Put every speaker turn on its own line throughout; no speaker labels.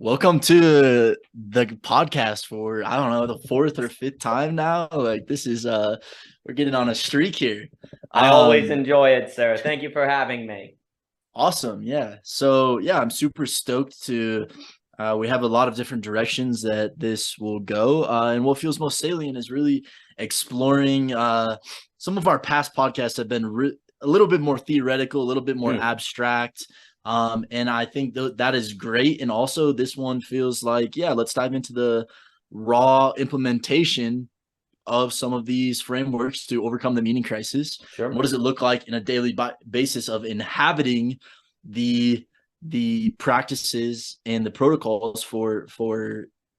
Welcome to the podcast for I don't know the fourth or fifth time now. Like this is we're getting on a streak here.
I always
Um
enjoy it, sir. Thank you for having me.
awesome. Yeah. So yeah, I'm super stoked to we have a lot of different directions that this will go. And what feels most salient is really exploring some of our past podcasts have been a little bit more theoretical, a little bit more
Mm.
abstract. And I think that is great. And also, this one feels like, yeah, let's dive into the raw implementation of some of these frameworks to overcome the meaning crisis. And what
Sure.
does it look like in a daily basis of inhabiting the practices and the protocols for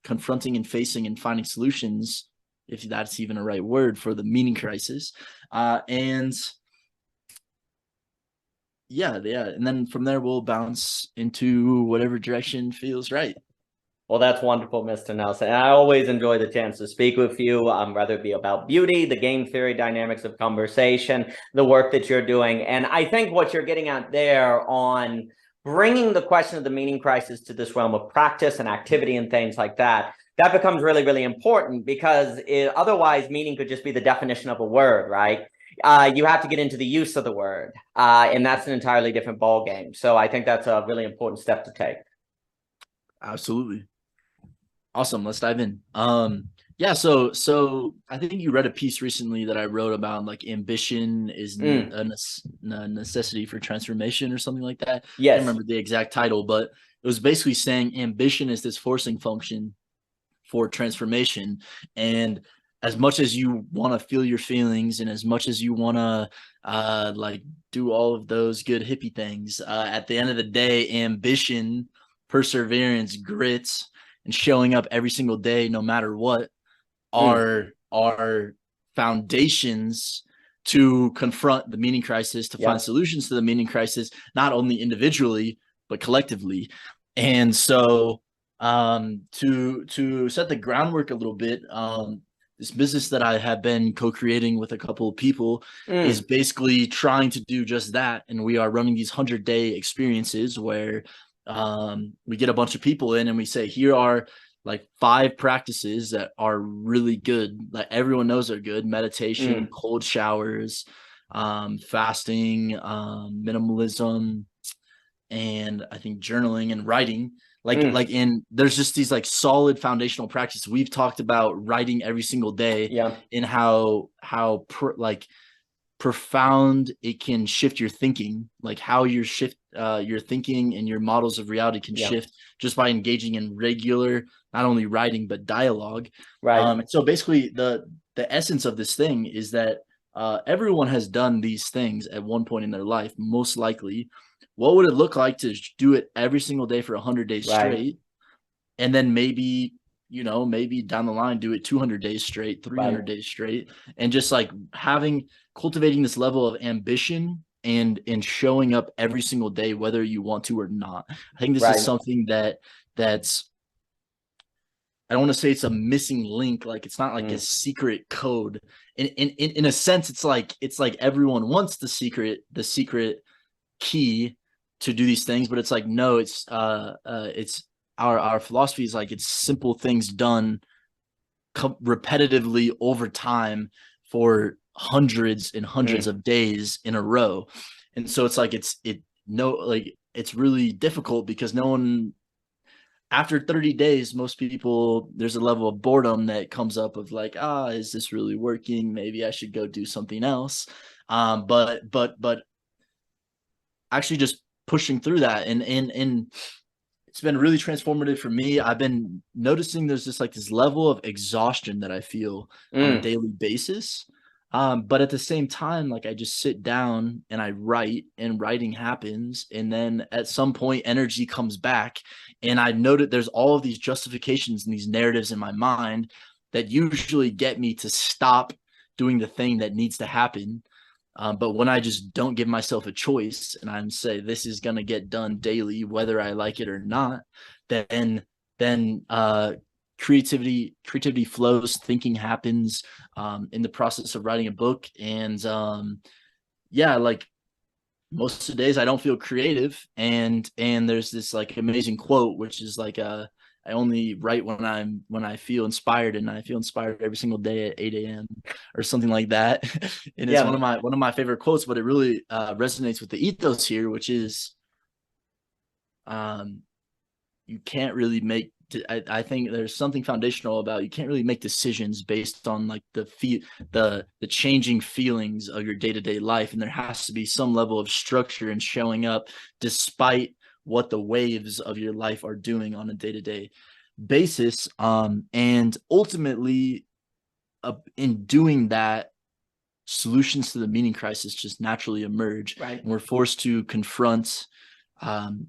confronting and facing and finding solutions, if that's even a right word, for the meaning crisis. And yeah, and then from there we'll bounce into whatever direction feels right.
Well, that's wonderful, Mr. Nelson. And I always enjoy the chance to speak with you, whether it be about beauty, the game theory dynamics of conversation, the work that you're doing. And I think what you're getting at there on bringing the question of the meaning crisis to this realm of practice and activity and things like that, that becomes really, really important because otherwise meaning could just be the definition of a word, right? You have to get into the use of the word, and that's an entirely different ballgame. So I think that's a really important step to take.
Absolutely. Awesome. Let's dive in. Yeah, so I think you read a piece recently that I wrote about like ambition is
Mm.
a necessity for transformation or something like that. I can't
Yes.
remember the exact title, but it was basically saying ambition is this forcing function for transformation. And as much as you want to feel your feelings and as much as you want to like do all of those good hippie things, at the end of the day, ambition, perseverance, grit, and showing up every single day, no matter what,
Mm.
are foundations to confront the meaning crisis, to find
Yep.
solutions to the meaning crisis, not only individually but collectively. And so, to set the groundwork a little bit, this business that I have been co-creating with a couple of people is
Mm.
basically trying to do just that. And we are running these 100-day experiences where we get a bunch of people in and we say, here are like 5 practices that are really good. Like everyone knows they're good: meditation,
Mm.
cold showers, fasting, minimalism, and I think journaling and writing.
Mm.
There's just these like solid foundational practices. We've talked about writing every single day
Yeah.
and like profound it can shift your thinking, like how your thinking and your models of reality can
Yeah.
shift just by engaging in regular, not only writing but dialogue.
Right.
So basically the essence of this thing is that everyone has done these things at one point in their life, most likely. What would it look like to do it every single day for 100 days
Right.
straight, and then maybe, maybe down the line do it 200 days straight,
Right.
300 days straight, and just like cultivating this level of ambition and showing up every single day whether you want to or not. I think this is
Right.
something that's I don't want to say it's a missing link, like it's not like a
Mm.
secret code. In a sense, it's like everyone wants the secret key to do these things, but it's like, no, it's our philosophy is like it's simple things done repetitively over time for hundreds and hundreds
Mm.
of days in a row. And so it's like it's really difficult because no one, after 30 days, most people, there's a level of boredom that comes up of like, is this really working? Maybe I should go do something else. But actually just pushing through that, and it's been really transformative for me. I've been noticing there's just like this level of exhaustion that I feel on a
Mm.
daily basis. But at the same time, like I just sit down and I write, and writing happens. And then at some point, energy comes back. And I noted there's all of these justifications and these narratives in my mind that usually get me to stop doing the thing that needs to happen. But when I just don't give myself a choice and I'm say this is gonna get done daily, whether I like it or not, then creativity flows, thinking happens in the process of writing a book, and yeah, like most of the days I don't feel creative, and there's this like amazing quote which is like I only write when I feel inspired, and I feel inspired every single day at 8 a.m. or something like that. And it's
Yeah,
one of my favorite quotes, but it really resonates with the ethos here, which is um you can't really make I think there's something foundational about you can't really make decisions based on like the changing feelings of your day-to-day life, and there has to be some level of structure in showing up despite what the waves of your life are doing on a day-to-day basis. And ultimately, in doing that, solutions to the meaning crisis just naturally emerge,
right.
and um,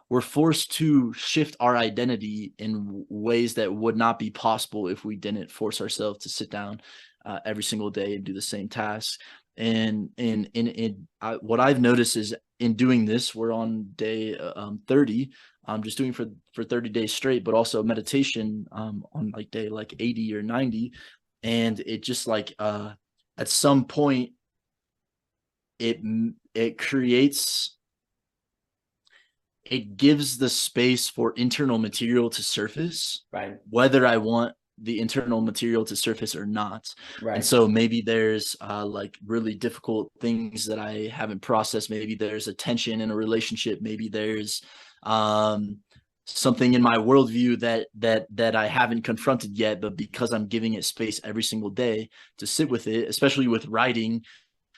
we're forced to shift our identity in ways that would not be possible if we didn't force ourselves to sit down every single day and do the same tasks. What I've noticed is in doing this, we're on day 30. I'm just doing for 30 days straight, but also meditation on like day like 80 or 90. And it just like at some point it creates it gives the space for internal material to surface,
Right.
whether I want the internal material to surface or not. And
Right.
so maybe there's like really difficult things that I haven't processed. Maybe there's a tension in a relationship. Maybe there's um, something in my worldview that I haven't confronted yet. But because I'm giving it space every single day to sit with it, especially with writing,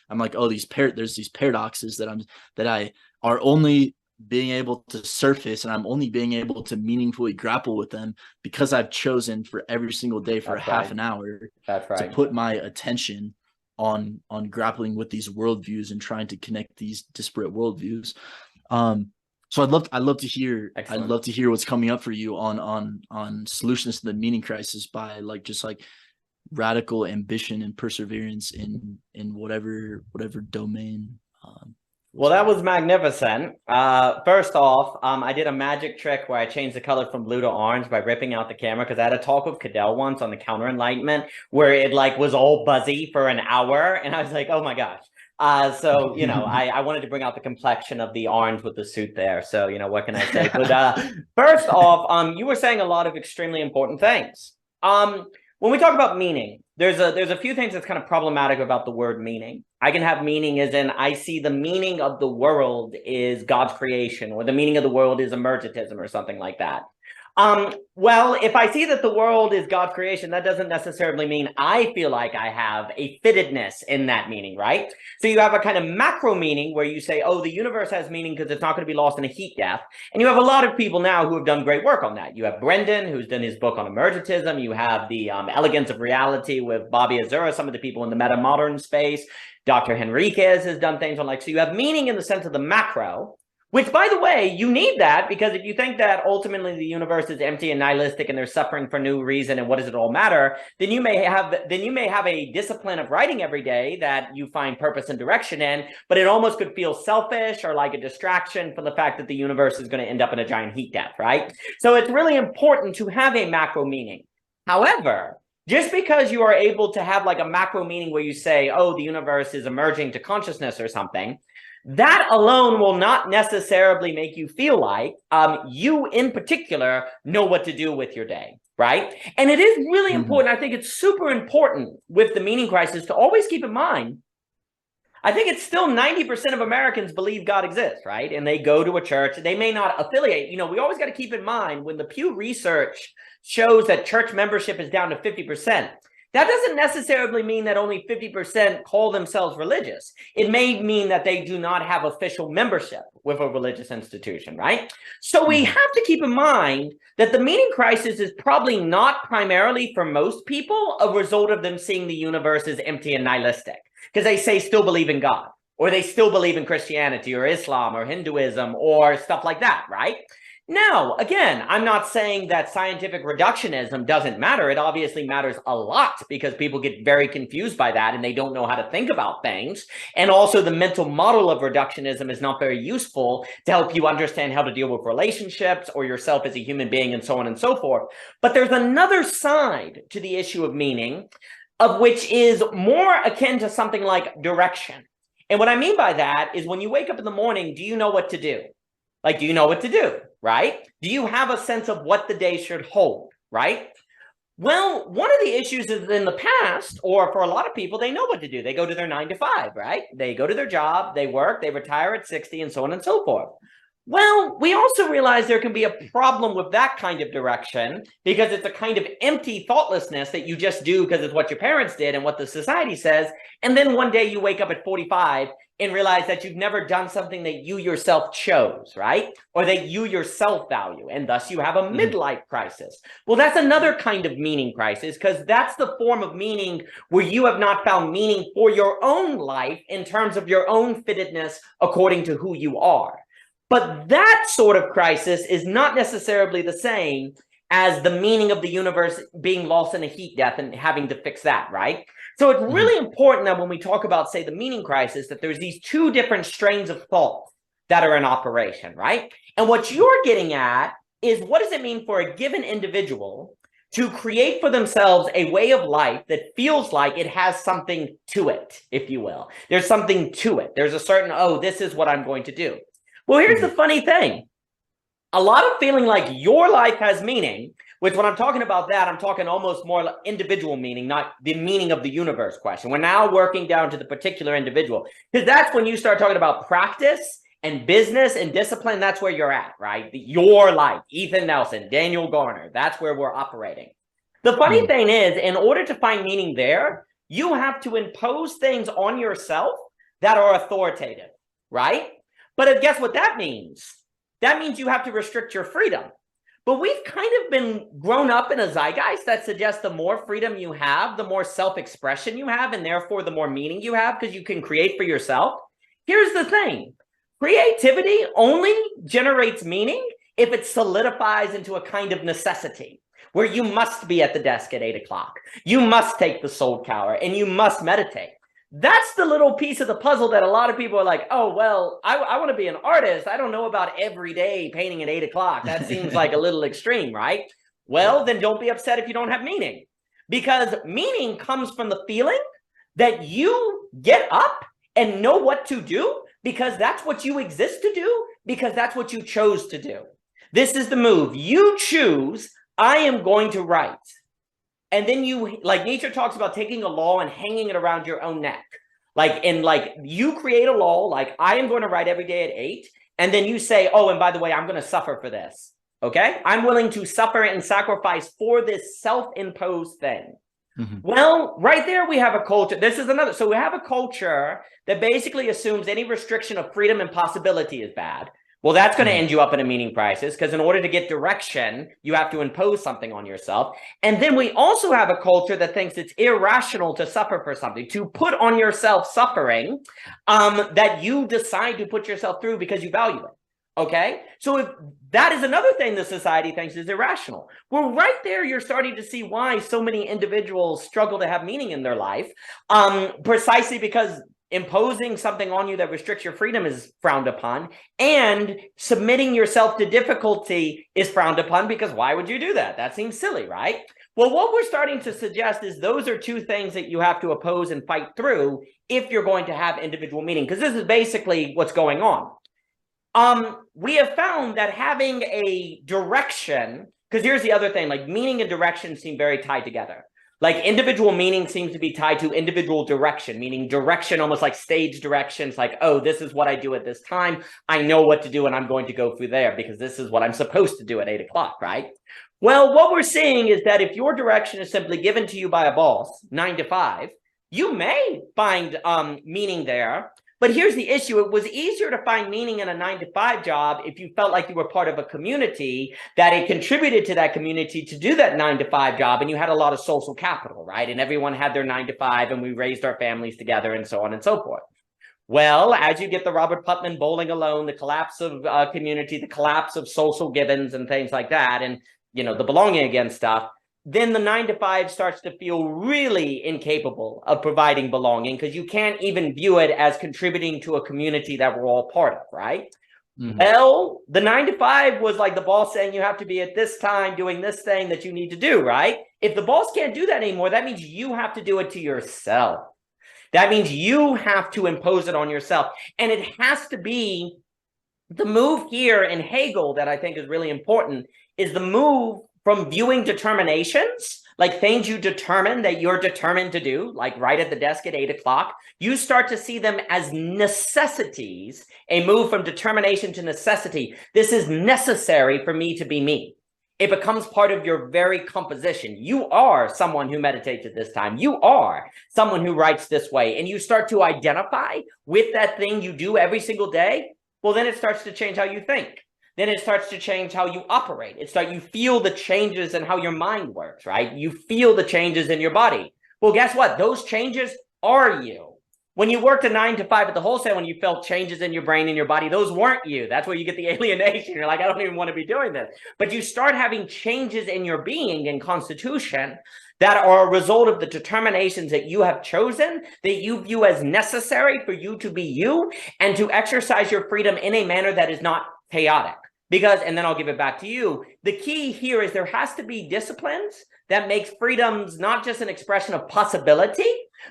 I'm like, oh, there's these paradoxes that I are only being able to surface, and I'm only being able to meaningfully grapple with them because I've chosen for every single day for a
That's
half
right.
an hour
That's
to
right.
put my attention on grappling with these worldviews and trying to connect these disparate worldviews. So I'd
Excellent.
love to hear what's coming up for you on solutions to the meaning crisis by like just like radical ambition and perseverance in whatever domain.
Well, that was magnificent. First off, I did a magic trick where I changed the color from blue to orange by ripping out the camera, because I had a talk with Cadell once on the counter enlightenment where it like was all buzzy for an hour, and I was like, oh my gosh. So I wanted to bring out the complexion of the orange with the suit there. So what can I say? But first off, you were saying a lot of extremely important things. When we talk about meaning, there's a few things that's kind of problematic about the word meaning. I can have meaning as in I see the meaning of the world is God's creation, or the meaning of the world is emergentism or something like that. Well, if I see that the world is God's creation, that doesn't necessarily mean I feel like I have a fittedness in that meaning, right? So you have a kind of macro meaning where you say, oh, the universe has meaning because it's not going to be lost in a heat death. And you have a lot of people now who have done great work on that. You have Brendan, who's done his book on emergentism. You have the Elegance of Reality with Bobby Azura, some of the people in the meta-modern space. Dr. Henriquez has done things on like, so you have meaning in the sense of the macro, which, by the way, you need that, because if you think that ultimately the universe is empty and nihilistic and they're suffering for no reason and what does it all matter, then you may have a discipline of writing every day that you find purpose and direction in, but it almost could feel selfish or like a distraction from the fact that the universe is going to end up in a giant heat death, right? So it's really important to have a macro meaning. However, just because you are able to have like a macro meaning where you say, oh, the universe is emerging to consciousness or something, that alone will not necessarily make you feel like you in particular know what to do with your day, right? And it is really important. I think it's super important with the meaning crisis to always keep in mind, I think it's still 90% of Americans believe God exists, right? And they go to a church. They may not affiliate. We always got to keep in mind when the Pew Research shows that church membership is down to 50%. That doesn't necessarily mean that only 50% call themselves religious. It may mean that they do not have official membership with a religious institution, right? So we have to keep in mind that the meaning crisis is probably not primarily for most people a result of them seeing the universe as empty and nihilistic, because they say still believe in God, or they still believe in Christianity or Islam or Hinduism or stuff like that, right? Now, again, I'm not saying that scientific reductionism doesn't matter. It obviously matters a lot, because people get very confused by that and they don't know how to think about things. And also the mental model of reductionism is not very useful to help you understand how to deal with relationships or yourself as a human being and so on and so forth. But there's another side to the issue of meaning, of which is more akin to something like direction. And what I mean by that is when you wake up in the morning, do you know what to do? Like, do you know what to do, right? Do you have a sense of what the day should hold, right? Well, one of the issues is in the past, or for a lot of people, they know what to do. They go to their 9 to 5, right? They go to their job, they work, they retire at 60, and so on and so forth. Well, we also realize there can be a problem with that kind of direction because it's a kind of empty thoughtlessness that you just do because it's what your parents did and what the society says. And then one day you wake up at 45 and realize that you've never done something that you yourself chose, right? Or that you yourself value, and thus you have a midlife crisis. Well, that's another kind of meaning crisis because that's the form of meaning where you have not found meaning for your own life in terms of your own fittedness according to who you are. But that sort of crisis is not necessarily the same as the meaning of the universe being lost in a heat death and having to fix that, right? So it's really important that when we talk about, say, the meaning crisis, that there's these two different strains of thought that are in operation, right? And what you're getting at is what does it mean for a given individual to create for themselves a way of life that feels like it has something to it, if you will. There's something to it. There's a certain, oh, this is what I'm going to do. Well, here's the funny thing. A lot of feeling like your life has meaning, which when I'm talking about that, I'm talking almost more like individual meaning, not the meaning of the universe question. We're now working down to the particular individual, because that's when you start talking about practice and business and discipline. That's where you're at, right? Your life, Ethan Nelson, Daniel Garner, that's where we're operating. The funny thing is, in order to find meaning there, you have to impose things on yourself that are authoritative, right? But guess what that means? That means you have to restrict your freedom. But we've kind of been grown up in a zeitgeist that suggests the more freedom you have, the more self-expression you have, and therefore the more meaning you have because you can create for yourself. Here's the thing. Creativity only generates meaning if it solidifies into a kind of necessity where you must be at the desk at 8 o'clock. You must take the soul tower and you must meditate. That's the little piece of the puzzle that a lot of people are like, oh, well, I want to be an artist. I don't know about every day painting at 8 o'clock. That seems like a little extreme, right? Well, then don't be upset if you don't have meaning, because meaning comes from the feeling that you get up and know what to do because that's what you exist to do, because that's what you chose to do. This is the move. You choose, I am going to write. And then you, like Nietzsche talks about taking a law and hanging it around your own neck. Like you create a law, like I am going to write every day at 8. And then you say, oh, and by the way, I'm going to suffer for this. Okay. I'm willing to suffer and sacrifice for this self-imposed thing. Well, right there, we have a culture. This is another. So we have a culture that basically assumes any restriction of freedom and possibility is bad. Well, that's going to end you up in a meaning crisis because in order to get direction, you have to impose something on yourself. And then we also have a culture that thinks it's irrational to suffer for something, to put on yourself suffering that you decide to put yourself through because you value it. Okay, so if that is another thing the society thinks is irrational. Well, right there, you're starting to see why so many individuals struggle to have meaning in their life, precisely because imposing something on you that restricts your freedom is frowned upon, and submitting yourself to difficulty is frowned upon because why would you do that? That seems silly, right? Well, what we're starting to suggest is those are two things that you have to oppose and fight through if you're going to have individual meaning, because this is basically what's going on. We have found that having a direction, because here's the other thing, like meaning and direction seem very tied together. Like individual meaning seems to be tied to individual direction, meaning direction almost like stage directions, like, oh, this is what I do at this time. I know what to do and I'm going to go through there because this is what I'm supposed to do at 8 o'clock, right? Well, what we're seeing is that if your direction is simply given to you by a boss, 9 to 5, you may find meaning there. But here's the issue. It was easier to find meaning in a 9 to 5 job if you felt like you were part of a community, that it contributed to that community to do that 9 to 5 job, and you had a lot of social capital, right? And everyone had their 9 to 5, and we raised our families together and so on and so forth. Well, as you get the Robert Putnam bowling alone, the collapse of community, the collapse of social givens and things like that, and, you know, the belonging again stuff, then the 9 to 5 starts to feel really incapable of providing belonging because you can't even view it as contributing to a community that we're all part of, right? Well, the 9 to 5 was like the boss saying you have to be at this time doing this thing that you need to do, right? If the boss can't do that anymore, that means you have to do it to yourself. That means you have to impose it on yourself. And it has to be the move here in Hegel that I think is really important is the move from viewing determinations, like things you determine that you're determined to do, like right at the desk at 8 o'clock, you start to see them as necessities, a move from determination to necessity. This is necessary for me to be me. It becomes part of your very composition. You are someone who meditates at this time. You are someone who writes this way. And you start to identify with that thing you do every single day. Well, then it starts to change how you think. Then it starts to change how you operate. You feel the changes in how your mind works, right? You feel the changes in your body. Well, guess what? Those changes are you. When you worked a 9 to 5 at the wholesale, when you felt changes in your brain and your body, those weren't you. That's where you get the alienation. You're like, I don't even want to be doing this. But you start having changes in your being and constitution that are a result of the determinations that you have chosen, that you view as necessary for you to be you and to exercise your freedom in a manner that is not chaotic. Because, and then I'll give it back to you, the key here is there has to be disciplines that makes freedoms not just an expression of possibility,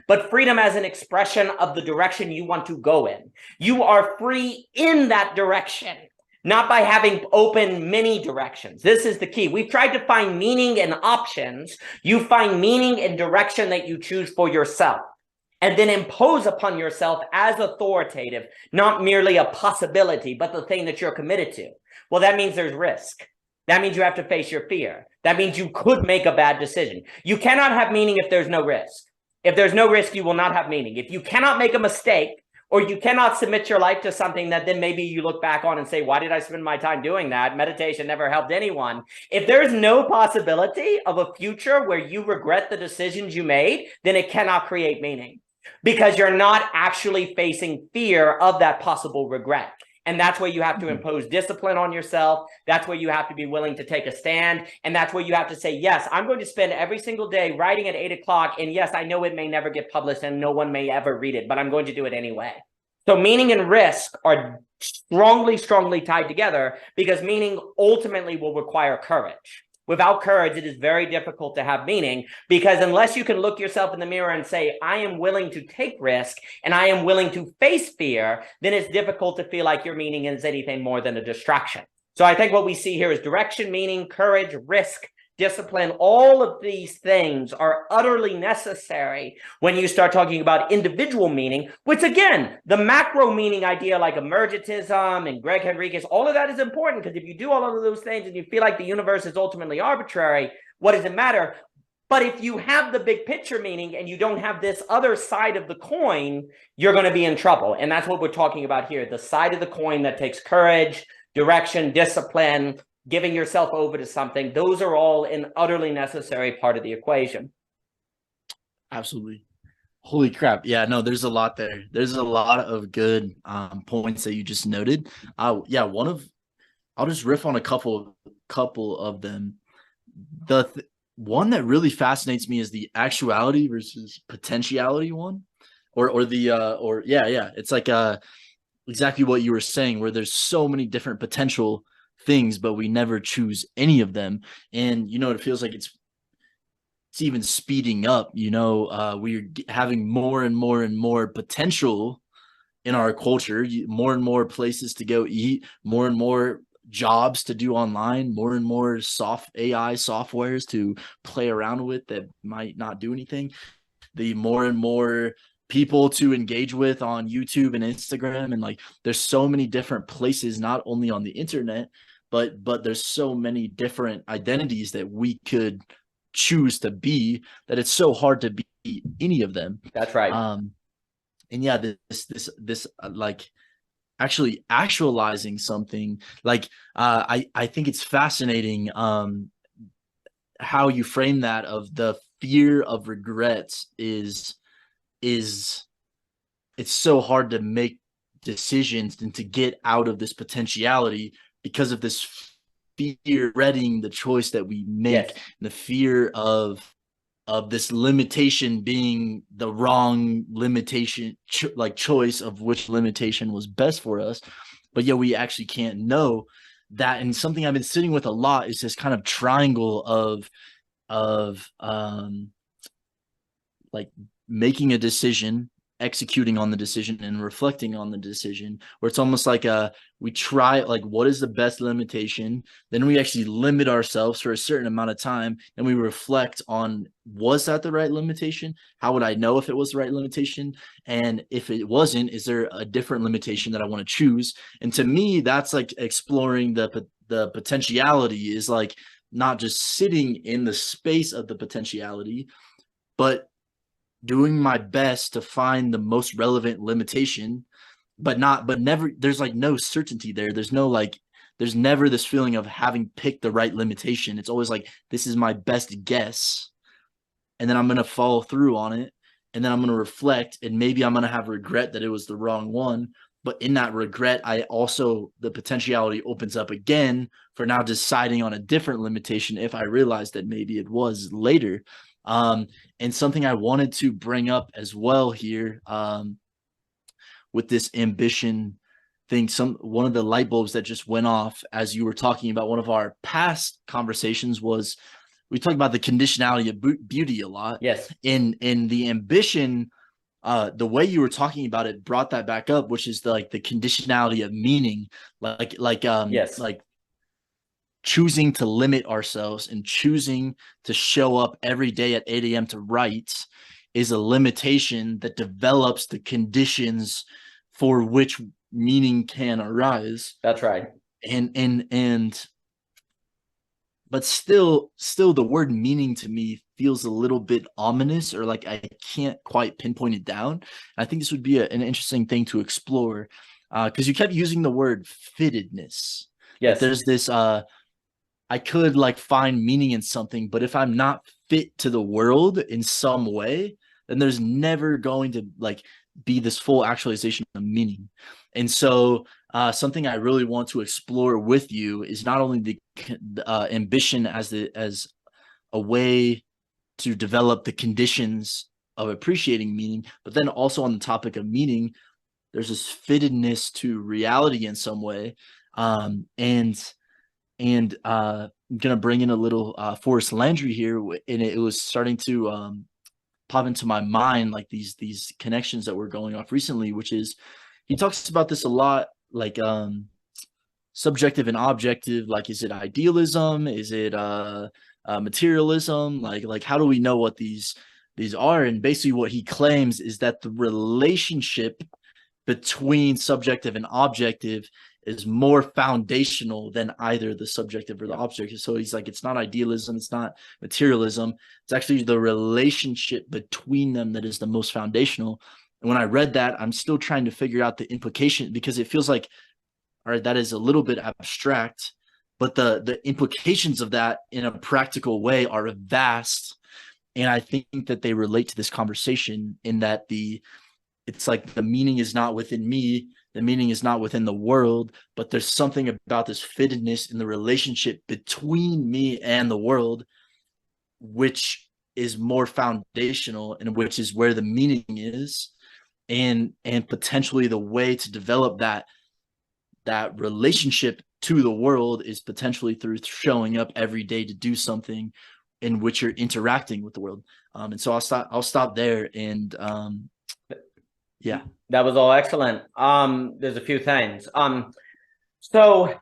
but freedom as an expression of the direction you want to go in. You are free in that direction, not by having open many directions. This is the key. We've tried to find meaning in options. You find meaning in direction that you choose for yourself, and then impose upon yourself as authoritative, not merely a possibility, but the thing that you're committed to. Well, that means there's risk. That means you have to face your fear. That means you could make a bad decision. You cannot have meaning if there's no risk. If there's no risk, you will not have meaning. If you cannot make a mistake, or you cannot submit your life to something that then maybe you look back on and say, why did I spend my time doing that? Meditation never helped anyone. If there's no possibility of a future where you regret the decisions you made, then it cannot create meaning, because you're not actually facing fear of that possible regret. And that's where you have to impose discipline on yourself. That's where you have to be willing to take a stand. And that's where you have to say, yes, I'm going to spend every single day writing at 8 o'clock. And yes, I know it may never get published and no one may ever read it, but I'm going to do it anyway. So meaning and risk are strongly, strongly tied together, because meaning ultimately will require courage. Without courage, it is very difficult to have meaning, because unless you can look yourself in the mirror and say, I am willing to take risk and I am willing to face fear, then it's difficult to feel like your meaning is anything more than a distraction. So I think what we see here is direction, meaning, courage, risk, discipline. All of these things are utterly necessary when you start talking about individual meaning, which again, the macro meaning idea like emergentism and Greg Henriquez, all of that is important, because if you do all of those things and you feel like the universe is ultimately arbitrary, what does it matter? But if you have the big picture meaning and you don't have this other side of the coin, you're going to be in trouble. And that's what we're talking about here. The side of the coin that takes courage, direction, discipline, giving yourself over to something. Those are all an utterly necessary part of the equation.
Absolutely. Holy crap. Yeah, no, there's a lot there. There's a lot of good points that you just noted. I'll just riff on a couple of them. One that really fascinates me is the actuality versus potentiality one, it's like exactly what you were saying, where there's so many different potential things, but we never choose any of them. And it feels like it's even speeding up. We're having more and more and more potential in our culture, more and more places to go eat, more and more jobs to do online, more and more AI softwares to play around with that might not do anything, the more and more people to engage with on YouTube and Instagram. And like, there's so many different places, not only on the internet, but there's so many different identities that we could choose to be, that it's so hard to be any of them.
That's right.
And yeah, this like actually actualizing something, like I think it's fascinating how you frame that, of the fear of regrets is it's so hard to make decisions and to get out of this potentiality because of this fear, dreading the choice that we make. Yes. The fear of this limitation being the wrong limitation, choice of which limitation was best for us. But yeah, we actually can't know that. And something I've been sitting with a lot is this kind of triangle of like making a decision, executing on the decision and reflecting on the decision, where it's almost like we try, like, what is the best limitation, then we actually limit ourselves for a certain amount of time, and we reflect on, was that the right limitation? How would I know if it was the right limitation? And if it wasn't, is there a different limitation that I want to choose? And to me, that's like exploring the potentiality, is like not just sitting in the space of the potentiality, but doing my best to find the most relevant limitation, but never, there's like no certainty there. There's no like, there's never this feeling of having picked the right limitation. It's always like, this is my best guess, and then I'm going to follow through on it. And then I'm going to reflect, and maybe I'm going to have regret that it was the wrong one. But in that regret, the potentiality opens up again for now deciding on a different limitation if I realize that maybe it was later. And something I wanted to bring up as well here, with this ambition thing, one of the light bulbs that just went off as you were talking about one of our past conversations was, we talked about the conditionality of beauty a lot.
Yes.
In the ambition, the way you were talking about it brought that back up, which is the conditionality of meaning,
yes,
like choosing to limit ourselves and choosing to show up every day at 8 a.m. to write is a limitation that develops the conditions for which meaning can arise.
That's right.
But still the word meaning to me feels a little bit ominous, or like I can't quite pinpoint it down. I think this would be an interesting thing to explore, because you kept using the word fittedness.
Yes.
Like there's this, I could like find meaning in something, but if I'm not fit to the world in some way, then there's never going to like be this full actualization of meaning. And so something I really want to explore with you is not only the ambition as a way to develop the conditions of appreciating meaning, but then also on the topic of meaning, there's this fittedness to reality in some way. And I'm gonna bring in a little Forrest Landry here, and it was starting to pop into my mind, like these connections that were going off recently, which is, he talks about this a lot, like subjective and objective. Like, is it idealism? Is it materialism? Like how do we know what these are? And basically what he claims is that the relationship between subjective and objective is more foundational than either the subjective or the objective. So he's like, it's not idealism, it's not materialism, it's actually the relationship between them that is the most foundational. And when I read that, I'm still trying to figure out the implication, because it feels like, all right, that is a little bit abstract, but the implications of that in a practical way are vast. And I think that they relate to this conversation, in that it's like the meaning is not within me, the meaning is not within the world, but there's something about this fittedness in the relationship between me and the world, which is more foundational, and which is where the meaning is. And potentially the way to develop that relationship to the world is potentially through showing up every day to do something in which you're interacting with the world. And so I'll stop there. And yeah,
that was all excellent. There's a few things. So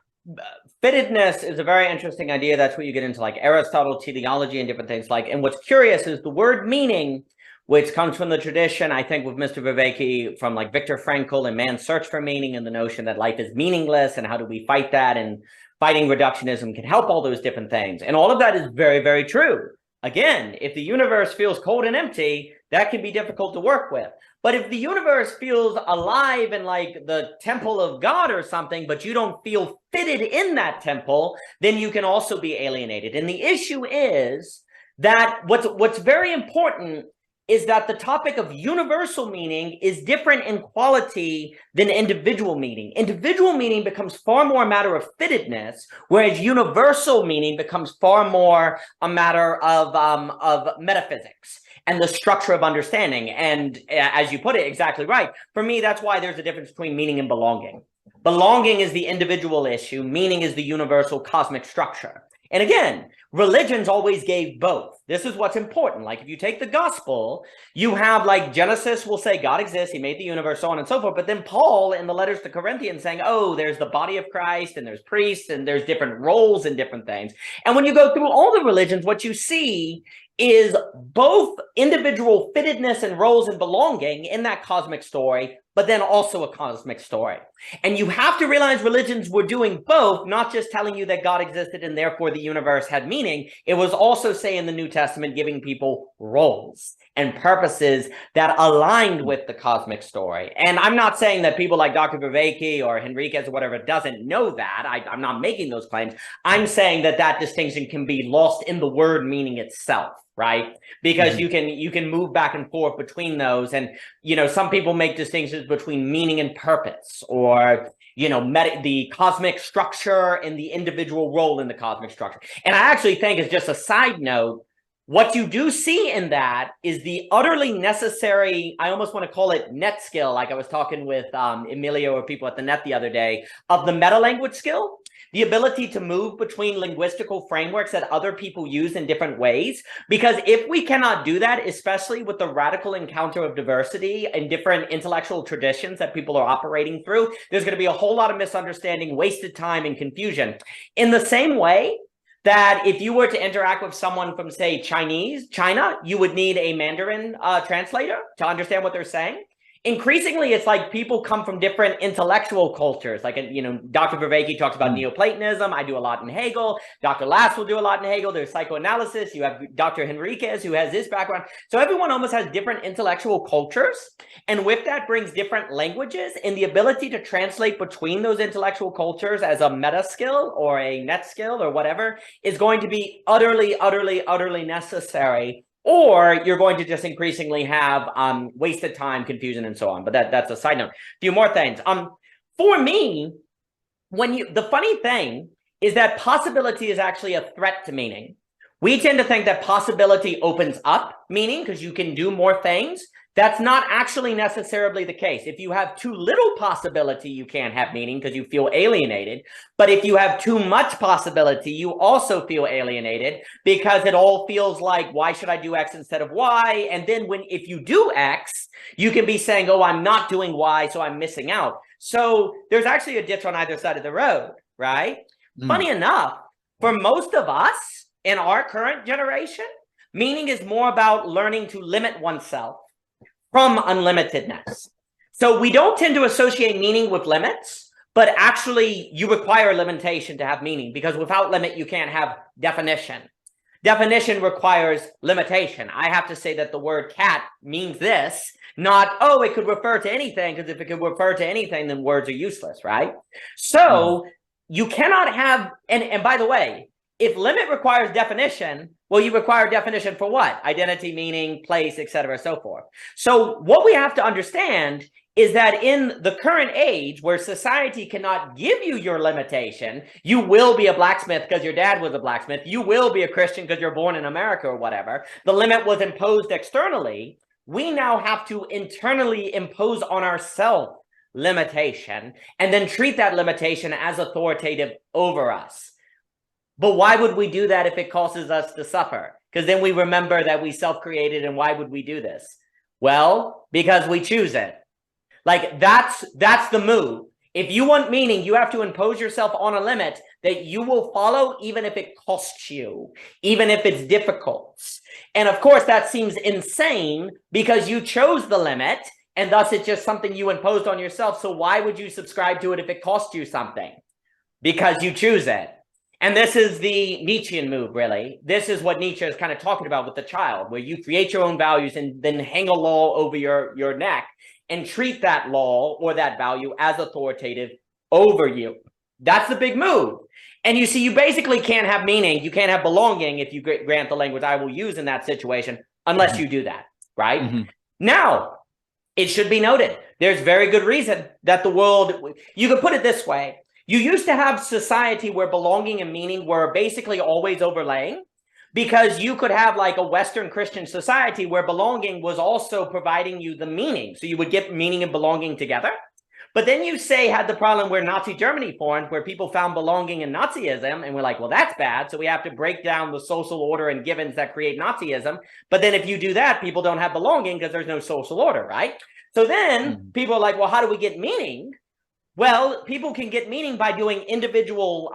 fittedness is a very interesting idea. That's what you get into like Aristotle, teleology, and different things like. And what's curious is the word meaning, which comes from the tradition, I think, with Mr. Viveki, from like Viktor Frankl and Man's Search for Meaning, and the notion that life is meaningless, and how do we fight that, and fighting reductionism can help all those different things. And all of that is very, very true. Again, if the universe feels cold and empty, that can be difficult to work with. But if the universe feels alive and like the temple of God or something, but you don't feel fitted in that temple, then you can also be alienated. And the issue is that what's very important is that the topic of universal meaning is different in quality than individual meaning. Individual meaning becomes far more a matter of fittedness, whereas universal meaning becomes far more a matter of metaphysics and the structure of understanding. And as you put it, exactly right. For me, that's why there's a difference between meaning and belonging. Belonging is the individual issue. Meaning is the universal cosmic structure. And again, religions always gave both. This is what's important. Like if you take the gospel, you have like Genesis will say God exists, he made the universe, so on and so forth. But then Paul in the letters to Corinthians saying, oh, there's the body of Christ and there's priests and there's different roles and different things. And when you go through all the religions, what you see is both individual fittedness and roles and belonging in that cosmic story, but then also a cosmic story. And you have to realize religions were doing both, not just telling you that God existed and therefore the universe had meaning. It was also, say, in the New Testament, giving people roles and purposes that aligned with the cosmic story. And I'm not saying that people like Dr. Viveki or Henriquez or whatever doesn't know that. I'm not making those claims. I'm saying that that distinction can be lost in the word meaning itself, right? Because you can move back and forth between those. And, you know, some people make distinctions between meaning and purpose, or, you know, the cosmic structure and the individual role in the cosmic structure. And I actually think, as just a side note, what you do see in that is the utterly necessary, I almost want to call it net skill, like I was talking with Emilio or people at the net the other day, of the meta-language skill, the ability to move between linguistical frameworks that other people use in different ways. Because if we cannot do that, especially with the radical encounter of diversity and different intellectual traditions that people are operating through, there's going to be a whole lot of misunderstanding, wasted time, and confusion. In the same way that if you were to interact with someone from, say, China, you would need a Mandarin translator to understand what they're saying. Increasingly, it's like people come from different intellectual cultures. Like, you know, Dr. Viveki talks about Neoplatonism. I do a lot in Hegel. Dr. Lass will do a lot in Hegel. There's psychoanalysis. You have Dr. Henriquez, who has this background. So everyone almost has different intellectual cultures. And with that brings different languages, and the ability to translate between those intellectual cultures as a meta skill or a net skill or whatever is going to be utterly, utterly, utterly necessary. Or you're going to just increasingly have wasted time, confusion, and so on. But that's a side note. A few more things. For me, the funny thing is that possibility is actually a threat to meaning. We tend to think that possibility opens up meaning because you can do more things. That's not actually necessarily the case. If you have too little possibility, you can't have meaning because you feel alienated. But if you have too much possibility, you also feel alienated because it all feels like, why should I do X instead of Y? And then if you do X, you can be saying, oh, I'm not doing Y, so I'm missing out. So there's actually a ditch on either side of the road, right? Funny enough, for most of us in our current generation, meaning is more about learning to limit oneself from unlimitedness. So we don't tend to associate meaning with limits, but actually you require limitation to have meaning, because without limit, you can't have definition. Definition requires limitation. I have to say that the word cat means this, not, oh, it could refer to anything, because if it could refer to anything, then words are useless, right? So you cannot have, and by the way, if limit requires definition, well, you require definition for what? Identity, meaning, place, etc., so forth. So what we have to understand is that in the current age where society cannot give you your limitation, you will be a blacksmith because your dad was a blacksmith. You will be a Christian because you're born in America or whatever. The limit was imposed externally. We now have to internally impose on ourselves limitation and then treat that limitation as authoritative over us. But why would we do that if it causes us to suffer? Because then we remember that we self-created, and why would we do this? Well, because we choose it. Like that's the move. If you want meaning, you have to impose yourself on a limit that you will follow, even if it costs you, even if it's difficult. And of course, that seems insane because you chose the limit, and thus it's just something you imposed on yourself. So why would you subscribe to it if it costs you something? Because you choose it. And this is the Nietzschean move, really. This is what Nietzsche is kind of talking about with the child, where you create your own values and then hang a law over your neck and treat that law or that value as authoritative over you. That's the big move. And you see, you basically can't have meaning. You can't have belonging if you grant the language I will use in that situation, unless you do that, right? Now, it should be noted, there's very good reason that the world, you could put it this way. You used to have society where belonging and meaning were basically always overlaying, because you could have like a Western Christian society where belonging was also providing you the meaning. So you would get meaning and belonging together. But then you say had the problem where Nazi Germany formed, where people found belonging in Nazism, and we're like, well, that's bad. So we have to break down the social order and givens that create Nazism. But then if you do that, people don't have belonging because there's no social order, right? So then people are like, well, how do we get meaning? Well, people can get meaning by doing individual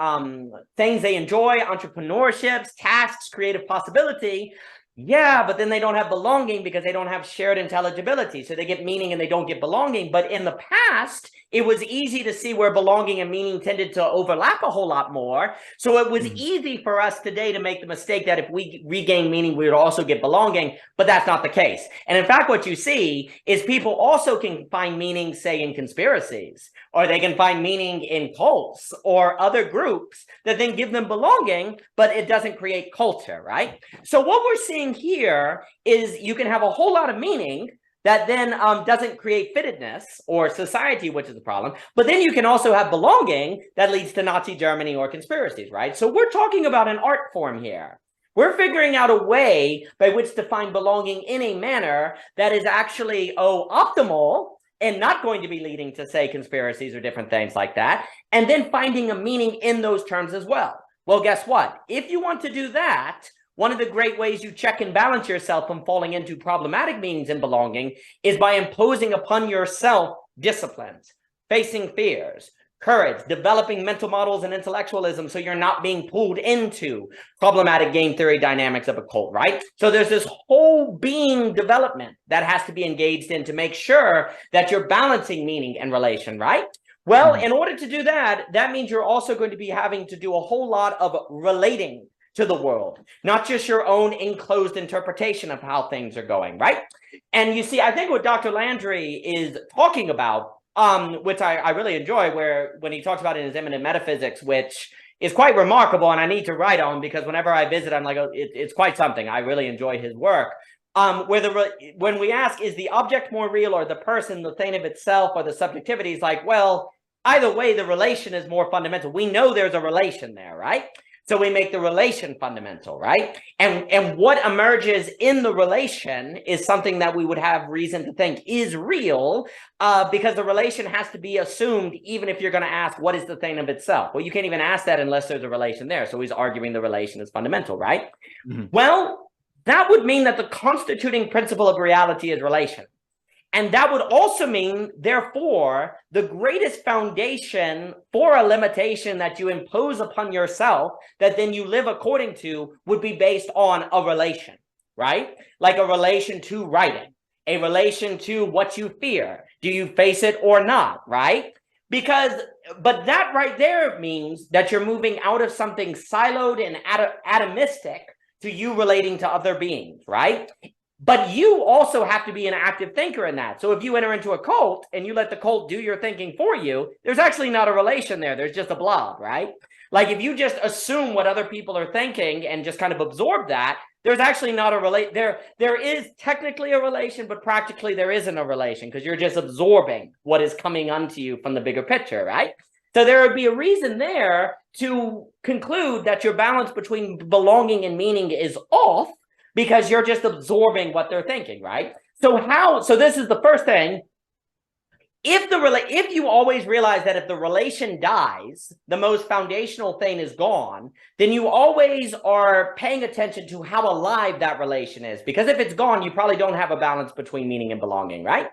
things they enjoy, entrepreneurships, tasks, creative possibility. Yeah, but then they don't have belonging because they don't have shared intelligibility. So they get meaning and they don't get belonging. But in the past, it was easy to see where belonging and meaning tended to overlap a whole lot more. So it was easy for us today to make the mistake that if we regain meaning, we would also get belonging. But that's not the case. And in fact, what you see is people also can find meaning, say, in conspiracies, or they can find meaning in cults or other groups that then give them belonging, but it doesn't create culture, right? So what we're seeing here is you can have a whole lot of meaning that then doesn't create fittedness or society, which is the problem. But then you can also have belonging that leads to Nazi Germany or conspiracies, right? So we're talking about an art form here. We're figuring out a way by which to find belonging in a manner that is actually, optimal and not going to be leading to, say, conspiracies or different things like that, and then finding a meaning in those terms as well. Well, guess what? If you want to do that, one of the great ways you check and balance yourself from falling into problematic meanings and belonging is by imposing upon yourself disciplines, facing fears, courage, developing mental models and intellectualism so you're not being pulled into problematic game theory dynamics of a cult, right? So there's this whole being development that has to be engaged in to make sure that you're balancing meaning and relation, right? Well, in order to do that, that means you're also going to be having to do a whole lot of relating to the world, not just your own enclosed interpretation of how things are going, right? And you see, I think what Dr. Landry is talking about, which I really enjoy, where when he talks about it in his Eminent Metaphysics, which is quite remarkable, and I need to write on because whenever I visit, I'm like, oh, it's quite something. I really enjoy his work. When we ask, is the object more real or the person, the thing of itself, or the subjectivity, is like, well, either way, the relation is more fundamental. We know there's a relation there, right? So we make the relation fundamental, right? And what emerges in the relation is something that we would have reason to think is real, because the relation has to be assumed, even if you're going to ask, what is the thing of itself? Well, you can't even ask that unless there's a relation there. So he's arguing the relation is fundamental, right? Well, that would mean that the constituting principle of reality is relation. And that would also mean, therefore, the greatest foundation for a limitation that you impose upon yourself that then you live according to would be based on a relation, right? Like a relation to writing, a relation to what you fear. Do you face it or not, right? But that right there means that you're moving out of something siloed and atomistic to you relating to other beings, right? But you also have to be an active thinker in that. So if you enter into a cult and you let the cult do your thinking for you, there's actually not a relation there. There's just a blob, right? Like if you just assume what other people are thinking and just kind of absorb that, there's actually not a relation. There is technically a relation, but practically there isn't a relation because you're just absorbing what is coming onto you from the bigger picture, right? So there would be a reason there to conclude that your balance between belonging and meaning is off, because you're just absorbing what they're thinking, right? So this is the first thing. If you always realize that if the relation dies, the most foundational thing is gone, then you always are paying attention to how alive that relation is. Because if it's gone, you probably don't have a balance between meaning and belonging, right?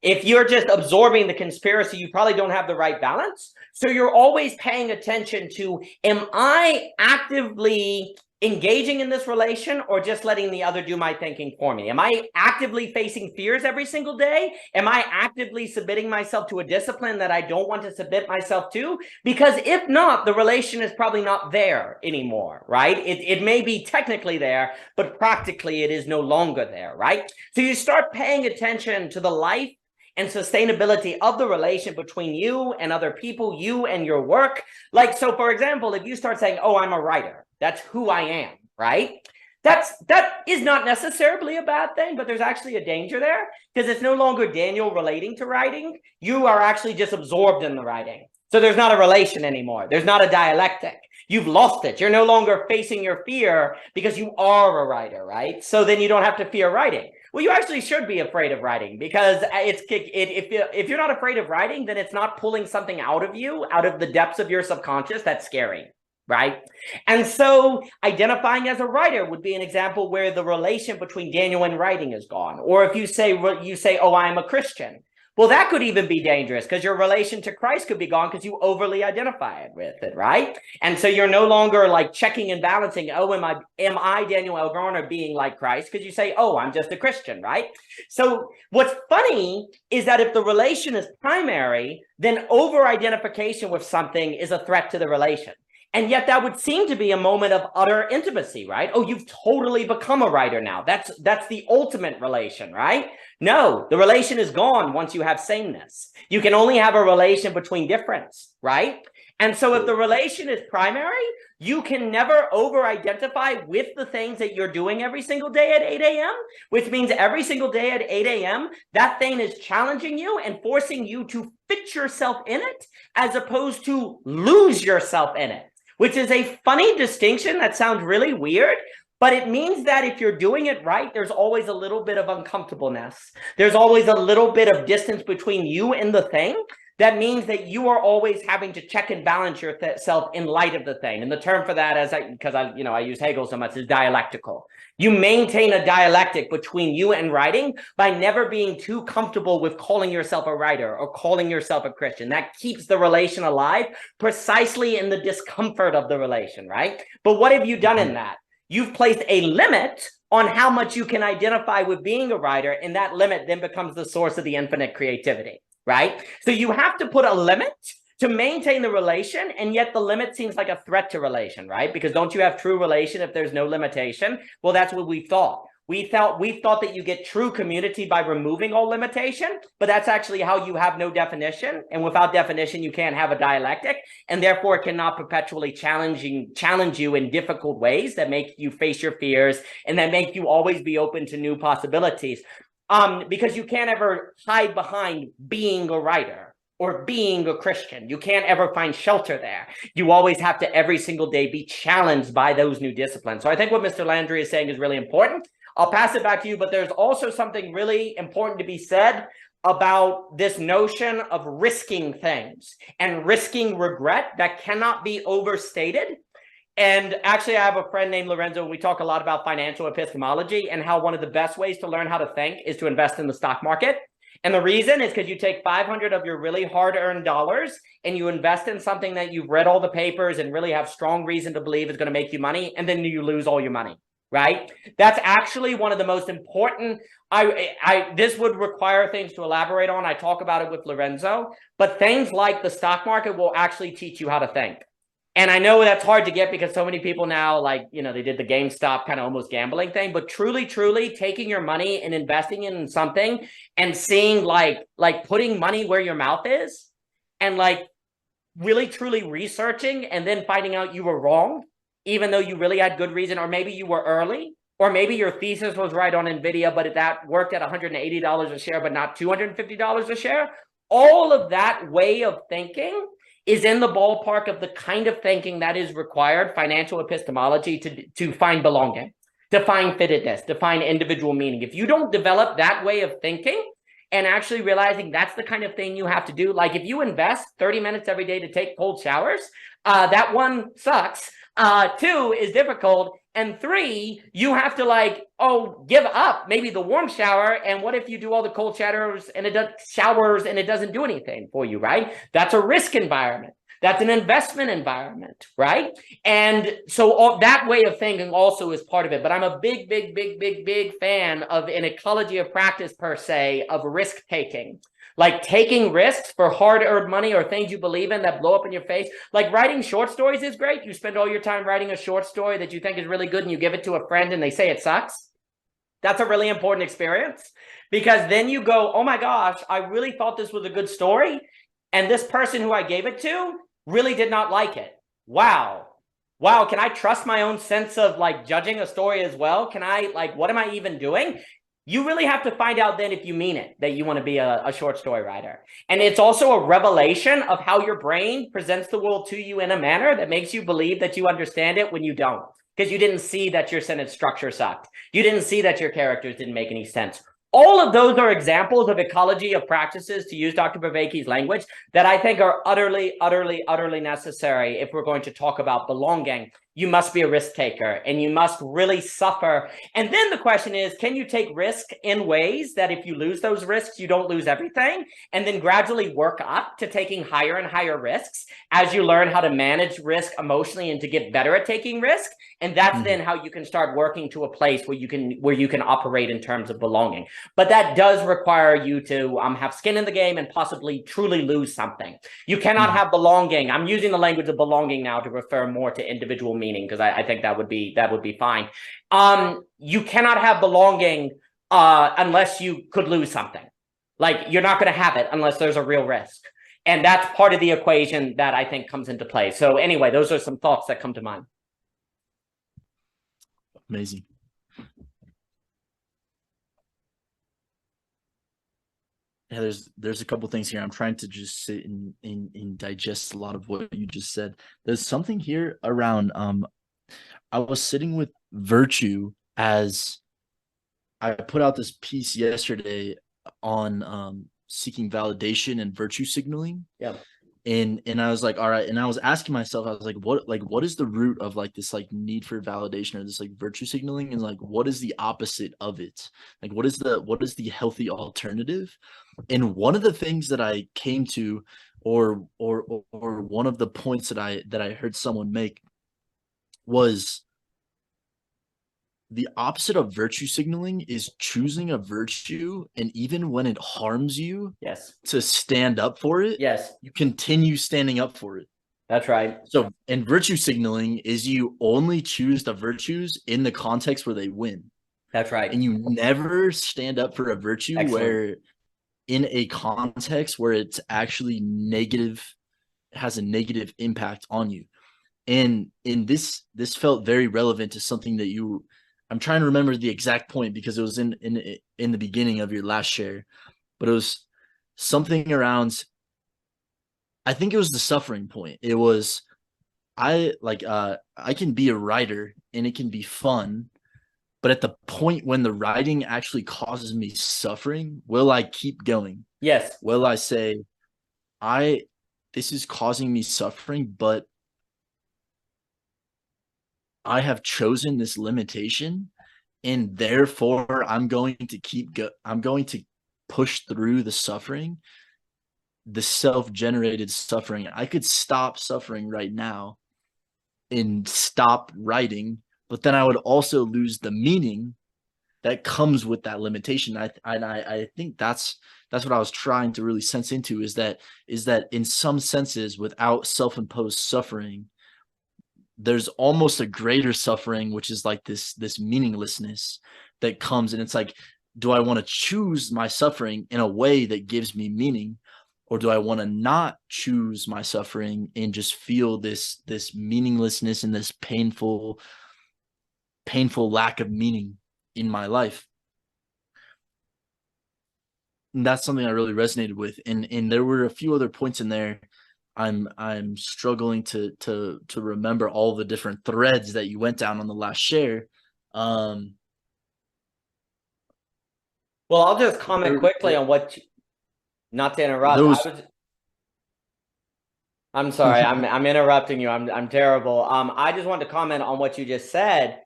If you're just absorbing the conspiracy, you probably don't have the right balance. So you're always paying attention to, am I actively engaging in this relation or just letting the other do my thinking for me? Am I actively facing fears every single day? Am I actively submitting myself to a discipline that I don't want to submit myself to? Because if not, the relation is probably not there anymore, right? It may be technically there, but practically it is no longer there, right? So you start paying attention to the life and sustainability of the relation between you and other people, you and your work. Like, so for example, if you start saying, oh, I'm a writer, that's who I am, right? That is not necessarily a bad thing, but there's actually a danger there because it's no longer Daniel relating to writing. You are actually just absorbed in the writing. So there's not a relation anymore. There's not a dialectic. You've lost it. You're no longer facing your fear because you are a writer, right? So then you don't have to fear writing. Well, you actually should be afraid of writing, because if you're not afraid of writing, then it's not pulling something out of you, out of the depths of your subconscious that's scary, right? And so identifying as a writer would be an example where the relation between Daniel and writing is gone. Or if you say, oh, I'm a Christian. Well, that could even be dangerous, because your relation to Christ could be gone because you overly identify with it, right? And so you're no longer like checking and balancing, oh, am I Daniel L. Garner being like Christ? Because you say, oh, I'm just a Christian, right? So what's funny is that if the relation is primary, then over-identification with something is a threat to the relation. And yet that would seem to be a moment of utter intimacy, right? Oh, you've totally become a writer now. That's the ultimate relation, right? No, the relation is gone once you have sameness. You can only have a relation between difference, right? And so if the relation is primary, you can never over-identify with the things that you're doing every single day at 8 a.m., which means every single day at 8 a.m., that thing is challenging you and forcing you to fit yourself in it, as opposed to lose yourself in it. Which is a funny distinction that sounds really weird, but it means that if you're doing it right, there's always a little bit of uncomfortableness. There's always a little bit of distance between you and the thing. That means that you are always having to check and balance yourself in light of the thing. And the term for that, because I use Hegel so much, is dialectical. You maintain a dialectic between you and writing by never being too comfortable with calling yourself a writer or calling yourself a Christian. That keeps the relation alive precisely in the discomfort of the relation, right? But what have you done in that? You've placed a limit on how much you can identify with being a writer, and that limit then becomes the source of the infinite creativity, right? So you have to put a limit to maintain the relation, and yet the limit seems like a threat to relation, right? Because don't you have true relation if there's no limitation? Well, that's what we thought. We thought that you get true community by removing all limitation, but that's actually how you have no definition. And without definition, you can't have a dialectic, and therefore it cannot perpetually challenge you in difficult ways that make you face your fears and that make you always be open to new possibilities. Because you can't ever hide behind being a writer or being a Christian. You can't ever find shelter there. You always have to every single day be challenged by those new disciplines. So I think what Mr. Landry is saying is really important. I'll pass it back to you, but there's also something really important to be said about this notion of risking things and risking regret that cannot be overstated. And actually, I have a friend named Lorenzo, and we talk a lot about financial epistemology and how one of the best ways to learn how to think is to invest in the stock market. And the reason is because you take 500 of your really hard-earned dollars and you invest in something that you've read all the papers and really have strong reason to believe is going to make you money, and then you lose all your money, right? That's actually one of the most important. This would require things to elaborate on. I talk about it with Lorenzo, but things like the stock market will actually teach you how to think. And I know that's hard to get because so many people now, like, they did the GameStop kind of almost gambling thing, but truly taking your money and investing in something and seeing like putting money where your mouth is and like really truly researching and then finding out you were wrong, even though you really had good reason, or maybe you were early, or maybe your thesis was right on NVIDIA, but that worked at $180 a share, but not $250 a share. All of that way of thinking is in the ballpark of the kind of thinking that is required, financial epistemology, to find belonging, to find fittedness, to find individual meaning. If you don't develop that way of thinking and actually realizing that's the kind of thing you have to do, like if you invest 30 minutes every day to take cold showers, that one sucks. 2 is difficult. And 3, you have to give up maybe the warm shower. And what if you do all the cold showers and it doesn't do anything for you, right? That's a risk environment. That's an investment environment, right? And so that way of thinking also is part of it. But I'm a big fan of an ecology of practice, per se, of risk taking. Like taking risks for hard-earned money or things you believe in that blow up in your face. Like writing short stories is great. You spend all your time writing a short story that you think is really good and you give it to a friend and they say it sucks. That's a really important experience, because then you go, oh my gosh, I really thought this was a good story. And this person who I gave it to really did not like it. Wow. Can I trust my own sense of judging a story as well? Can I, what am I even doing? You really have to find out then if you mean it, that you want to be a short story writer. And it's also a revelation of how your brain presents the world to you in a manner that makes you believe that you understand it when you don't. because you didn't see that your sentence structure sucked. You didn't see that your characters didn't make any sense. All of those are examples of ecology of practices, to use Dr. Baveki's language, that I think are utterly, utterly, utterly necessary if we're going to talk about belonging. You must be a risk taker, and you must really suffer. And then the question is, can you take risk in ways that if you lose those risks, you don't lose everything, and then gradually work up to taking higher and higher risks as you learn how to manage risk emotionally and to get better at taking risk? And that's then how you can start working to a place where you can operate in terms of belonging. But that does require you to have skin in the game and possibly truly lose something. You cannot have belonging. I'm using the language of belonging now to refer more to individual meaning, because I think that would be fine. You cannot have belonging unless you could lose something. Like, you're not going to have it unless there's a real risk. And that's part of the equation that I think comes into play. So anyway, those are some thoughts that come to mind.
Amazing. Yeah, there's a couple things here. I'm trying to just sit and digest a lot of what you just said. There's something here around I was sitting with virtue as I put out this piece yesterday on seeking validation and virtue signaling.
Yeah.
And I was like, all right, and I was asking myself, I was like, what is the root of like this like need for validation or this like virtue signaling, and like what is the opposite of it? Like what is the healthy alternative? And one of the things that I came to, or one of the points that I heard someone make was the opposite of virtue signaling is choosing a virtue, and even when it harms you,
yes,
to stand up for it.
Yes,
you continue standing up for it.
That's right.
So, and virtue signaling is you only choose the virtues in the context where they win.
That's right.
And you never stand up for a virtue where in a context where it's actually negative, has a negative impact on you. And in this felt very relevant to something that you, I'm trying to remember the exact point because it was in the beginning of your last share, but it was something around, I think it was the suffering point. It was, I can be a writer and it can be fun, but at the point when the writing actually causes me suffering, will I keep going?
Yes.
Will I say, this is causing me suffering, but I have chosen this limitation, and therefore I'm going to push through the suffering, the self-generated suffering. I could stop suffering right now and stop writing, but then I would also lose the meaning that comes with that limitation. I think that's what I was trying to really sense into, is that in some senses, without self-imposed suffering, there's almost a greater suffering, which is like this meaninglessness that comes. And it's like, do I want to choose my suffering in a way that gives me meaning, or do I want to not choose my suffering and just feel this meaninglessness and this painful lack of meaning in my life? And that's something I really resonated with. And there were a few other points in there. I'm struggling to remember all the different threads that you went down on the last share.
Well, I'll just comment quickly on what not to interrupt. I'm sorry, I'm interrupting you. I'm terrible. I just wanted to comment on what you just said.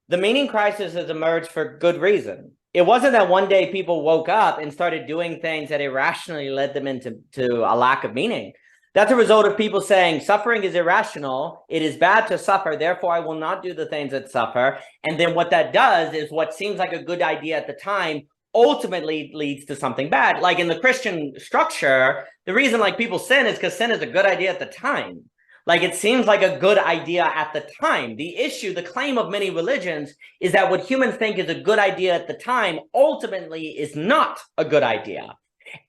The meaning crisis has emerged for good reason. It wasn't that one day people woke up and started doing things that irrationally led them into a lack of meaning. That's a result of people saying suffering is irrational. It is bad to suffer. Therefore, I will not do the things that suffer. And then what that does is what seems like a good idea at the time ultimately leads to something bad. Like in the Christian structure, the reason like people sin is because sin is a good idea at the time. Like it seems like a good idea at the time. The issue, the claim of many religions is that what humans think is a good idea at the time ultimately is not a good idea.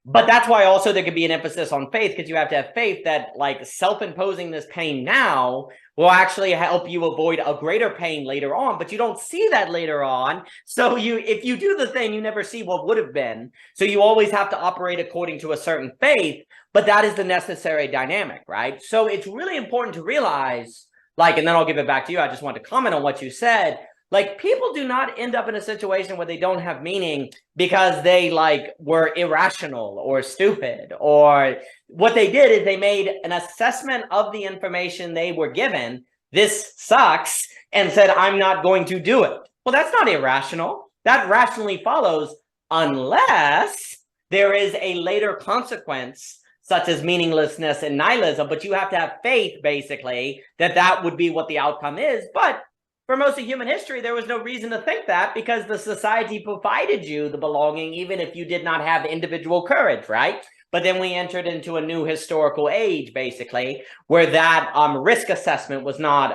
But that's why also there could be an emphasis on faith, because you have to have faith that like self-imposing this pain now will actually help you avoid a greater pain later on, but you don't see that later on. So if you do the thing, you never see what would have been. So you always have to operate according to a certain faith, but that is the necessary dynamic, right? So it's really important to realize Like, and then I'll give it back to you. I just want to comment on what you said. Like, people do not end up in a situation where they don't have meaning because they like were irrational or stupid, or what they did is they made an assessment of the information they were given. This sucks, and said, I'm not going to do it. Well, that's not irrational. That rationally follows unless there is a later consequence, such as meaninglessness and nihilism, but you have to have faith, basically, that that would be what the outcome is. But for most of human history, there was no reason to think that because the society provided you the belonging, even if you did not have individual courage, right? But then we entered into a new historical age, basically, where that risk assessment was not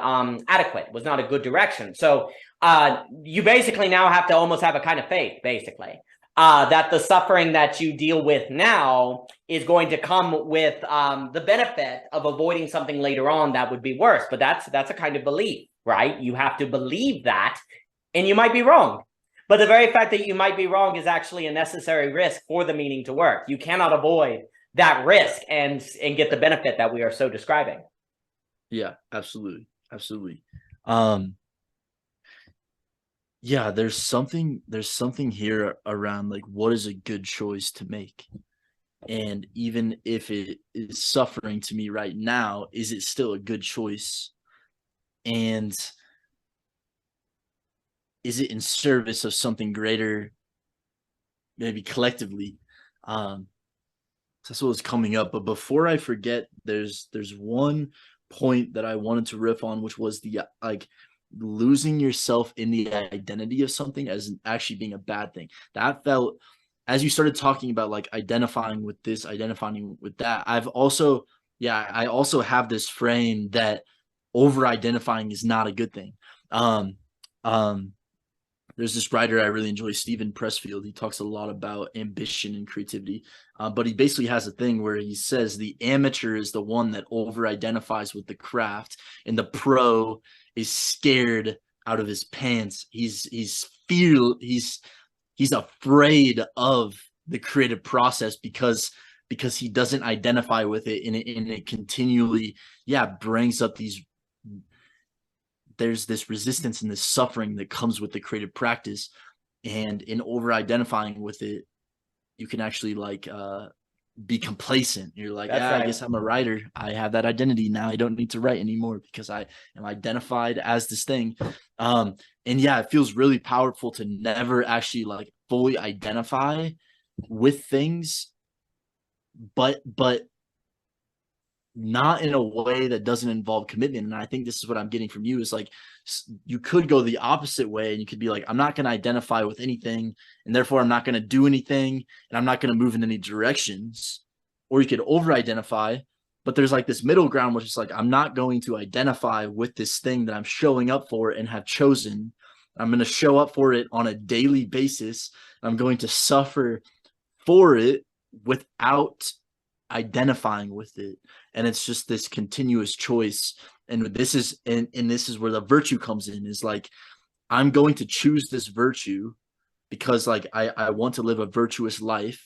adequate, was not a good direction. So you basically now have to almost have a kind of faith, basically, that the suffering that you deal with now is going to come with the benefit of avoiding something later on that would be worse. But that's a kind of belief, right? You have to believe that, and you might be wrong. But the very fact that you might be wrong is actually a necessary risk for the meaning to work. You cannot avoid that risk and get the benefit that we are so describing.
Yeah, absolutely. Absolutely. Yeah, there's something here around like what is a good choice to make. And even if it is suffering to me right now, is it still a good choice? And is it in service of something greater, maybe collectively? That's what's coming up. But before I forget, there's one point that I wanted to riff on, which was the like losing yourself in the identity of something as actually being a bad thing. That felt, as you started talking about like identifying with this, identifying with that, I also have this frame that over identifying is not a good thing. Um, um, there's this writer I really enjoy, Stephen Pressfield. He talks a lot about ambition and creativity, but he basically has a thing where he says the amateur is the one that over identifies with the craft, and the pro is scared out of his pants. He's afraid of the creative process because he doesn't identify with it, and it continually brings up these, there's this resistance and this suffering that comes with the creative practice. And in over identifying with it, you can actually like be complacent. You're like,
That's right.
I guess I'm a writer. I have that identity now. I don't need to write anymore because I am identified as this thing. And yeah, it feels really powerful to never actually like fully identify with things, but not in a way that doesn't involve commitment. And I think this is what I'm getting from you is like, you could go the opposite way and you could be like, I'm not going to identify with anything, and therefore I'm not going to do anything, and I'm not going to move in any directions. Or you could over identify, but there's like this middle ground, which is like, I'm not going to identify with this thing that I'm showing up for and have chosen. I'm going to show up for it on a daily basis. I'm going to suffer for it without identifying with it. And it's just this continuous choice. And this is where the virtue comes in, is like, I'm going to choose this virtue because like I want to live a virtuous life.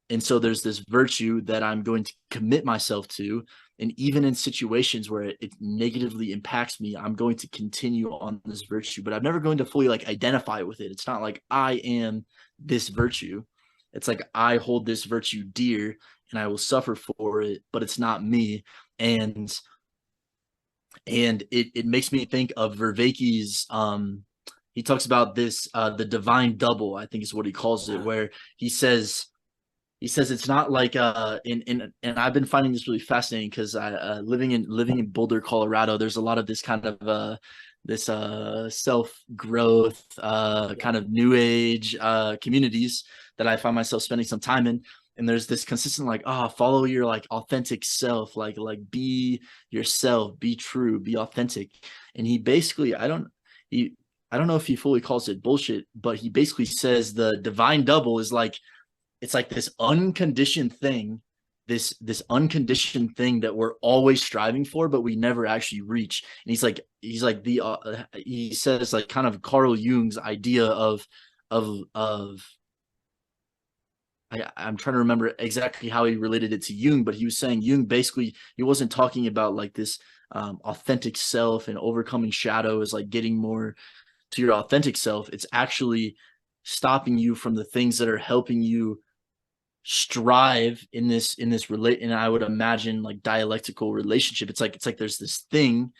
And so there's this virtue that I'm going to commit myself to. And even in situations where it negatively impacts me, I'm going to continue on this virtue, but I'm never going to fully like identify with it. It's not like I am this virtue. It's like I hold this virtue dear and I will suffer for it, but it's not me. And it makes me think of Vervaeke's he talks about this the divine double, I think is what he calls it, where he says it's not like and I've been finding this really fascinating because I living in Boulder, Colorado, there's a lot of this kind of this self-growth kind of new age communities that I find myself spending some time in. And there's this consistent like, follow your like authentic self, like be yourself, be true, be authentic. And he basically, I don't know if he fully calls it bullshit, but he basically says the divine double is like, it's like this unconditioned thing, this unconditioned thing that we're always striving for, but we never actually reach. And he's like the he says like kind of Carl Jung's idea of I'm trying to remember exactly how he related it to Jung, but he was saying Jung basically, he wasn't talking about like this authentic self, and overcoming shadow is like getting more to your authentic self. It's actually stopping you from the things that are helping you strive in this relate, and I would imagine like dialectical relationship. It's like there's this thing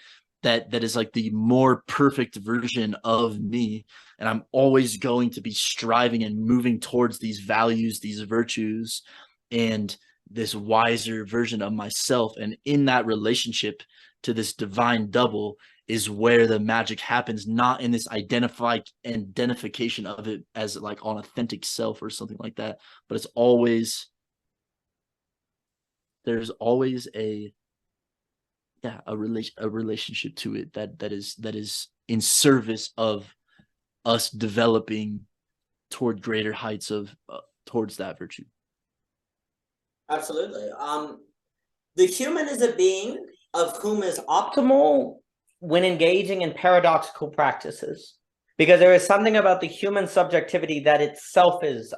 that is like the more perfect version of me, and I'm always going to be striving and moving towards these values, these virtues, and this wiser version of myself. And in that relationship to this divine double is where the magic happens, not in this identification of it as like an authentic self or something like that, but it's always, there's always a relationship to it that is in service of us developing toward greater heights of towards that virtue.
Absolutely. The human is a being of whom is optimal when engaging in paradoxical practices, because there is something about the human subjectivity that itself is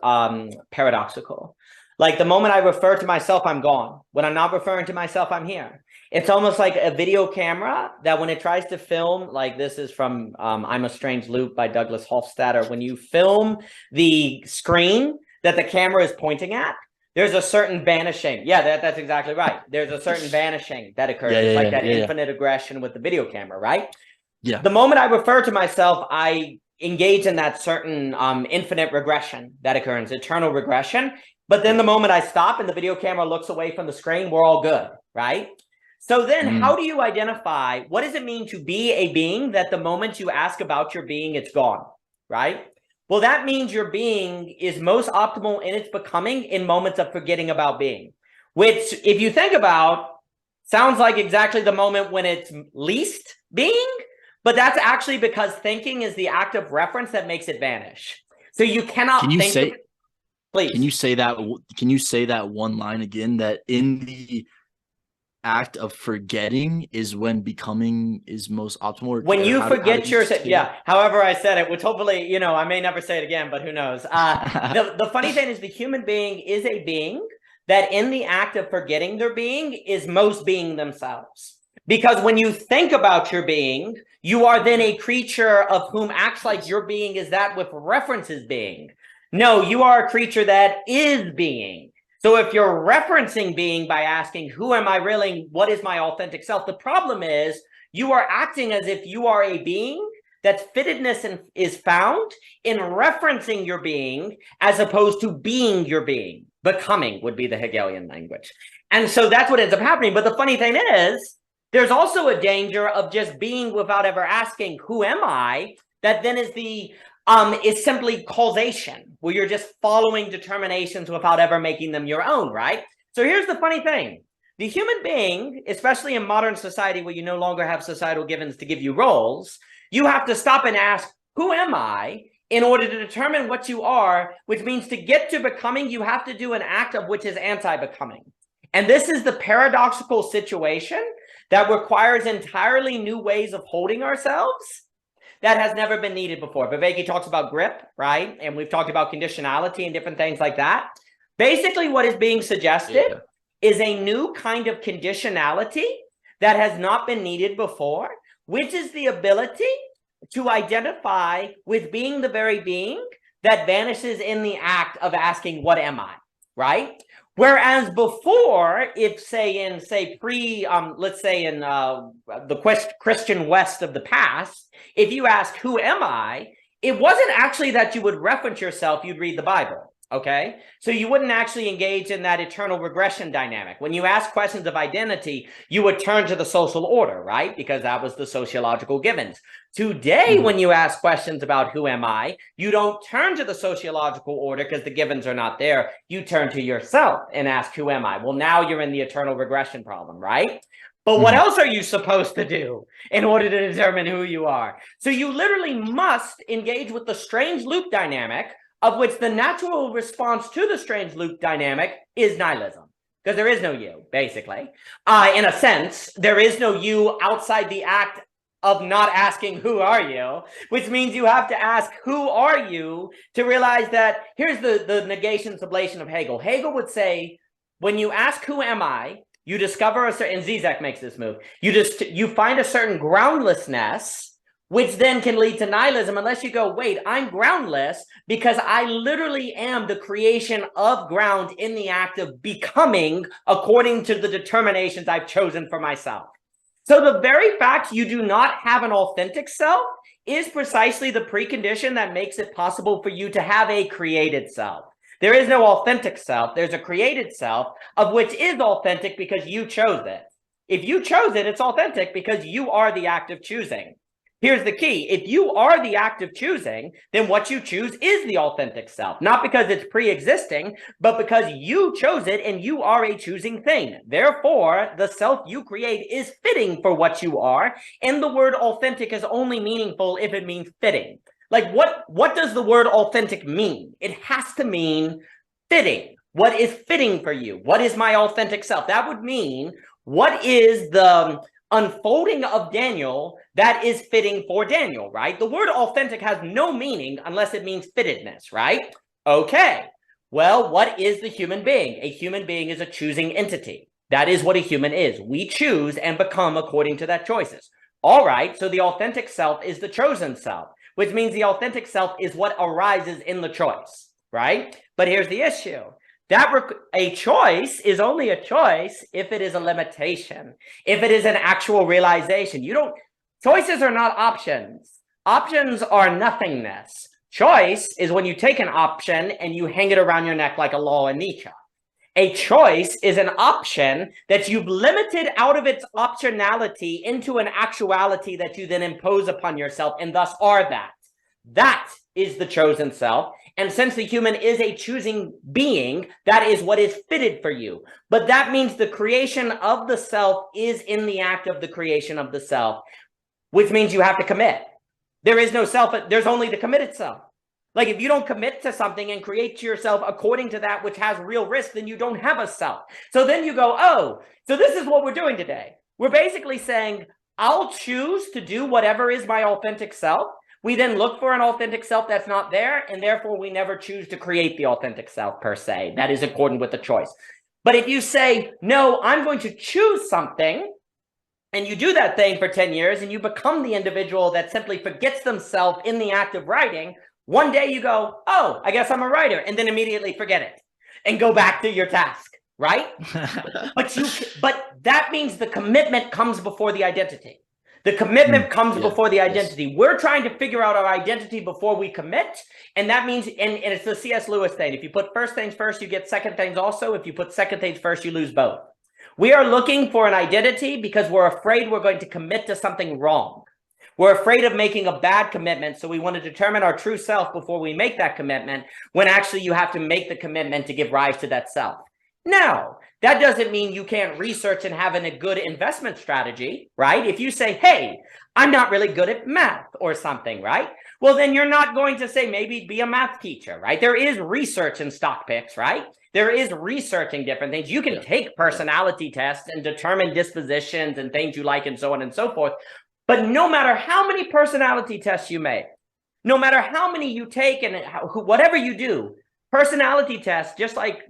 paradoxical. Like the moment I refer to myself, I'm gone. When I'm not referring to myself, I'm here. It's almost like a video camera that when it tries to film, like this is from I'm a Strange Loop by Douglas Hofstadter. When you film the screen that the camera is pointing at, there's a certain vanishing. Yeah, that's exactly right. There's a certain vanishing that occurs. It's like that infinite aggression with the video camera, right?
Yeah.
The moment I refer to myself, I engage in that certain infinite regression that occurs, eternal regression. But then the moment I stop and the video camera looks away from the screen, we're all good, right? So then how do you identify, what does it mean to be a being that the moment you ask about your being, it's gone, right? Well, that means your being is most optimal in its becoming in moments of forgetting about being, which, if you think about, sounds like exactly the moment when it's least being, but that's actually because thinking is the act of reference that makes it vanish. So you cannot think. Please.
Can you say that one line again, that in the act of forgetting is when becoming is most optimal?
When you forget yourself, yeah, however I said it, which hopefully, I may never say it again, but who knows. The funny thing is the human being is a being that in the act of forgetting their being is most being themselves. Because when you think about your being, you are then a creature of whom acts like your being is that with references being. No, you are a creature that is being. So if you're referencing being by asking, who am I really? What is my authentic self? The problem is you are acting as if you are a being that fittedness is found in referencing your being as opposed to being your being. Becoming would be the Hegelian language. And so that's what ends up happening. But the funny thing is, there's also a danger of just being without ever asking, who am I? That then is simply causation, where you're just following determinations without ever making them your own, right? So here's the funny thing. The human being, especially in modern society where you no longer have societal givens to give you roles, you have to stop and ask, who am I? In order to determine what you are, which means to get to becoming, you have to do an act of which is anti-becoming. And this is the paradoxical situation that requires entirely new ways of holding ourselves that has never been needed before. Viveki talks about grip, right? And we've talked about conditionality and different things like that. Basically, what is being suggested is a new kind of conditionality that has not been needed before, which is the ability to identify with being the very being that vanishes in the act of asking, what am I, right? Whereas before, if let's say in the Christian West of the past, if you ask, who am I? It wasn't actually that you would reference yourself, you'd read the Bible, okay? So you wouldn't actually engage in that eternal regression dynamic. When you ask questions of identity, you would turn to the social order, right? Because that was the sociological givens. Today, when you ask questions about who am I, you don't turn to the sociological order because the givens are not there. You turn to yourself and ask, who am I? Well, now you're in the eternal regression problem, right? But what else are you supposed to do in order to determine who you are? So you literally must engage with the strange loop dynamic, of which the natural response to the strange loop dynamic is nihilism. Because there is no you, basically. In a sense, there is no you outside the act of not asking, who are you? Which means you have to ask, who are you? To realize that, here's the negation sublation of Hegel. Hegel would say, when you ask, who am I? You discover a certain, and Zizek makes this move. You find a certain groundlessness, which then can lead to nihilism unless you go, wait, I'm groundless because I literally am the creation of ground in the act of becoming according to the determinations I've chosen for myself. So the very fact you do not have an authentic self is precisely the precondition that makes it possible for you to have a created self. There is no authentic self. There's a created self, of which is authentic because you chose it. If you chose it, it's authentic because you are the act of choosing. Here's the key. If you are the act of choosing, then what you choose is the authentic self, not because it's pre-existing, but because you chose it and you are a choosing thing. Therefore, the self you create is fitting for what you are, and the word authentic is only meaningful if it means fitting. Like, what does the word authentic mean? It has to mean fitting. What is fitting for you? What is my authentic self? That would mean, what is the unfolding of Daniel that is fitting for Daniel, right? The word authentic has no meaning unless it means fittedness, right? Okay. Well, what is the human being? A human being is a choosing entity. That is what a human is. We choose and become according to that choices. All right. So the authentic self is the chosen self, which means the authentic self is what arises in the choice, right? But here's the issue. A choice is only a choice if it is a limitation, if it is an actual realization. Choices are not options. Options are nothingness. Choice is when you take an option and you hang it around your neck like a law in Nietzsche. A choice is an option that you've limited out of its optionality into an actuality that you then impose upon yourself and thus are that. That is the chosen self. And since the human is a choosing being, that is what is fitted for you. But that means the creation of the self is in the act of the creation of the self, which means you have to commit. There is no self, there's only the committed self. Like, if you don't commit to something and create to yourself according to that which has real risk, then you don't have a self. So then you go, oh, so this is what we're doing today. We're basically saying, I'll choose to do whatever is my authentic self. We then look for an authentic self that's not there, and therefore we never choose to create the authentic self per se. That is according with the choice. But if you say, no, I'm going to choose something, and you do that thing for 10 years, and you become the individual that simply forgets themselves in the act of writing, one day you go, oh, I guess I'm a writer, and then immediately forget it and go back to your task, right? But that means the commitment comes before the identity. The commitment comes before the identity. Yes. We're trying to figure out our identity before we commit. And that means, and it's the C.S. Lewis thing. If you put first things first, you get second things also. If you put second things first, you lose both. We are looking for an identity because we're afraid we're going to commit to something wrong. We're afraid of making a bad commitment. So we want to determine our true self before we make that commitment, when actually you have to make the commitment to give rise to that self. Now, that doesn't mean you can't research and have a good investment strategy, right? If you say, hey, I'm not really good at math or something, right? Well, then you're not going to say, maybe be a math teacher, right? There is research in stock picks, right? There is research in different things. You can take personality tests and determine dispositions and things you like and so on and so forth. But no matter how many personality tests you make, no matter how many you take and whatever you do, personality tests, just like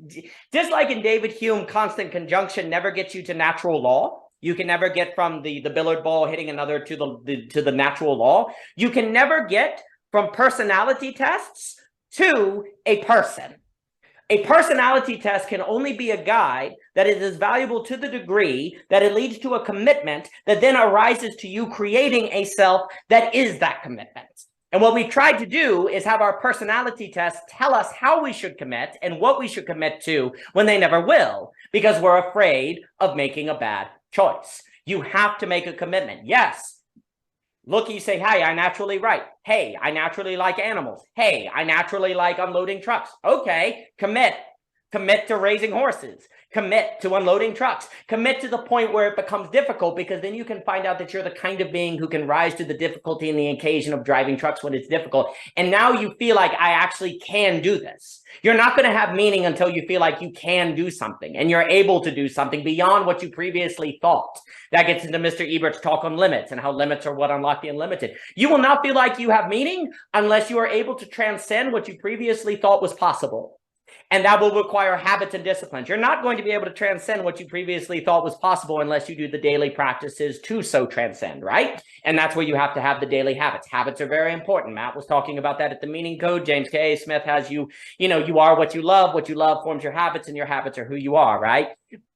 in David Hume, constant conjunction never gets you to natural law. You can never get from the billiard ball hitting another to the natural law. You can never get from personality tests to a person. A personality test can only be a guide that is as valuable to the degree that it leads to a commitment that then arises to you creating a self that is that commitment. And what we tried to do is have our personality tests tell us how we should commit and what we should commit to when they never will, because we're afraid of making a bad choice. You have to make a commitment. Yes. Look, you say, hey, I naturally write. Hey, I naturally like animals. Hey, I naturally like unloading trucks. Okay, commit. Commit to raising horses. Commit to unloading trucks. Commit to the point where it becomes difficult, because then you can find out that you're the kind of being who can rise to the difficulty and the occasion of driving trucks when it's difficult. And now you feel like I actually can do this. You're not going to have meaning until you feel like you can do something and you're able to do something beyond what you previously thought. That gets into Mr. Ebert's talk on limits and how limits are what unlock the unlimited. You will not feel like you have meaning unless you are able to transcend what you previously thought was possible. And that will require habits and disciplines. You're not going to be able to transcend what you previously thought was possible unless you do the daily practices to so transcend, right? And that's where you have to have the daily habits. Habits are very important. Matt was talking about that at the meaning code. James K. Smith has you are what you love forms your habits, and your habits are who you are, right?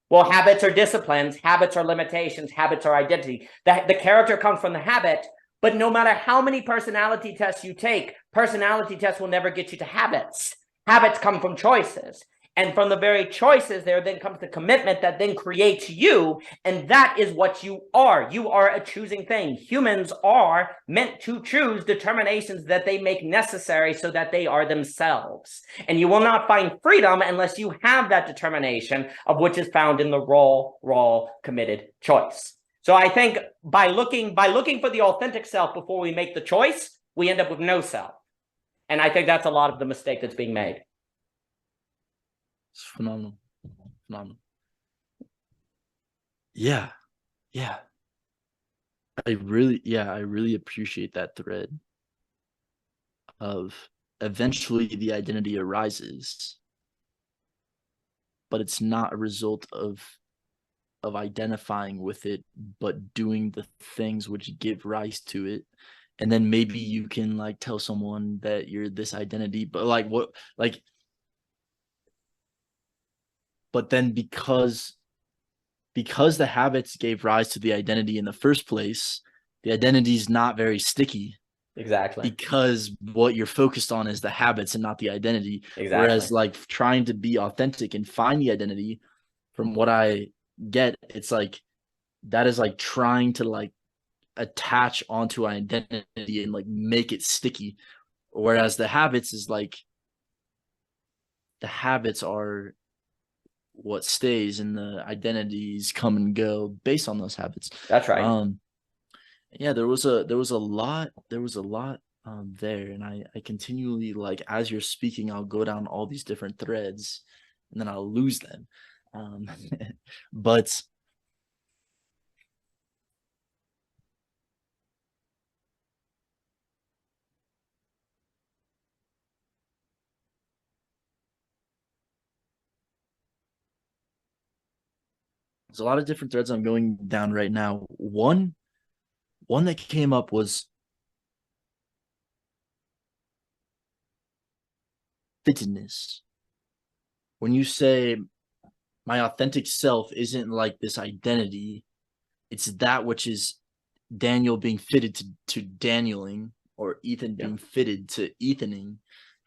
Well, habits are disciplines, habits are limitations, habits are identity. The character comes from the habit, but no matter how many personality tests you take, personality tests will never get you to habits. Habits come from choices. And from the very choices, there then comes the commitment that then creates you. And that is what you are. You are a choosing thing. Humans are meant to choose determinations that they make necessary so that they are themselves. And you will not find freedom unless you have that determination, of which is found in the raw, committed choice. So I think by looking for the authentic self before we make the choice, we end up with no self. And I think that's a lot of the mistake that's being made.
It's phenomenal. Yeah. I really appreciate that thread of eventually the identity arises, but it's not a result of identifying with it, but doing the things which give rise to it. And then maybe you can like tell someone that you're this identity, but like what, like, but then because the habits gave rise to the identity in the first place, the identity is not very sticky.
Exactly.
Because what you're focused on is the habits and not the identity.
Exactly.
Whereas like trying to be authentic and find the identity, from what I get, it's like that is like trying to like attach onto identity and like make it sticky. Whereas the habits is like the habits are what stays, and the identities come and go based on those habits.
That's right.
Yeah, there was a lot there, and I continually, like, as you're speaking, I'll go down all these different threads and then I'll lose them. But there's a lot of different threads I'm going down right now. One that came up was fittedness. When you say my authentic self isn't like this identity, it's that which is Daniel being fitted to Danieling, or Ethan being fitted to Ethaning,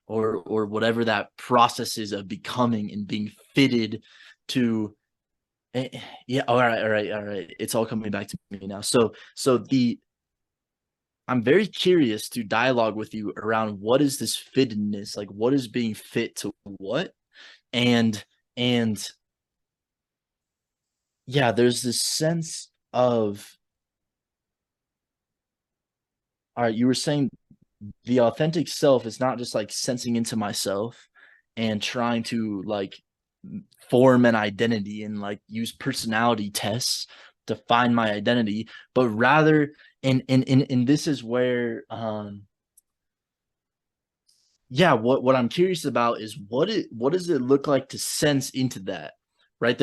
or whatever that process is of becoming and being fitted to. Yeah, all right. It's all coming back to me now. So I'm very curious to dialogue with you around what is this fittedness, like what is being fit to what, and yeah, there's this sense of, all right, you were saying the authentic self is not just like sensing into myself and trying to like form an identity and like use personality tests to find my identity, but rather, and this is where yeah, what I'm curious about is what does it look like to sense into that, right?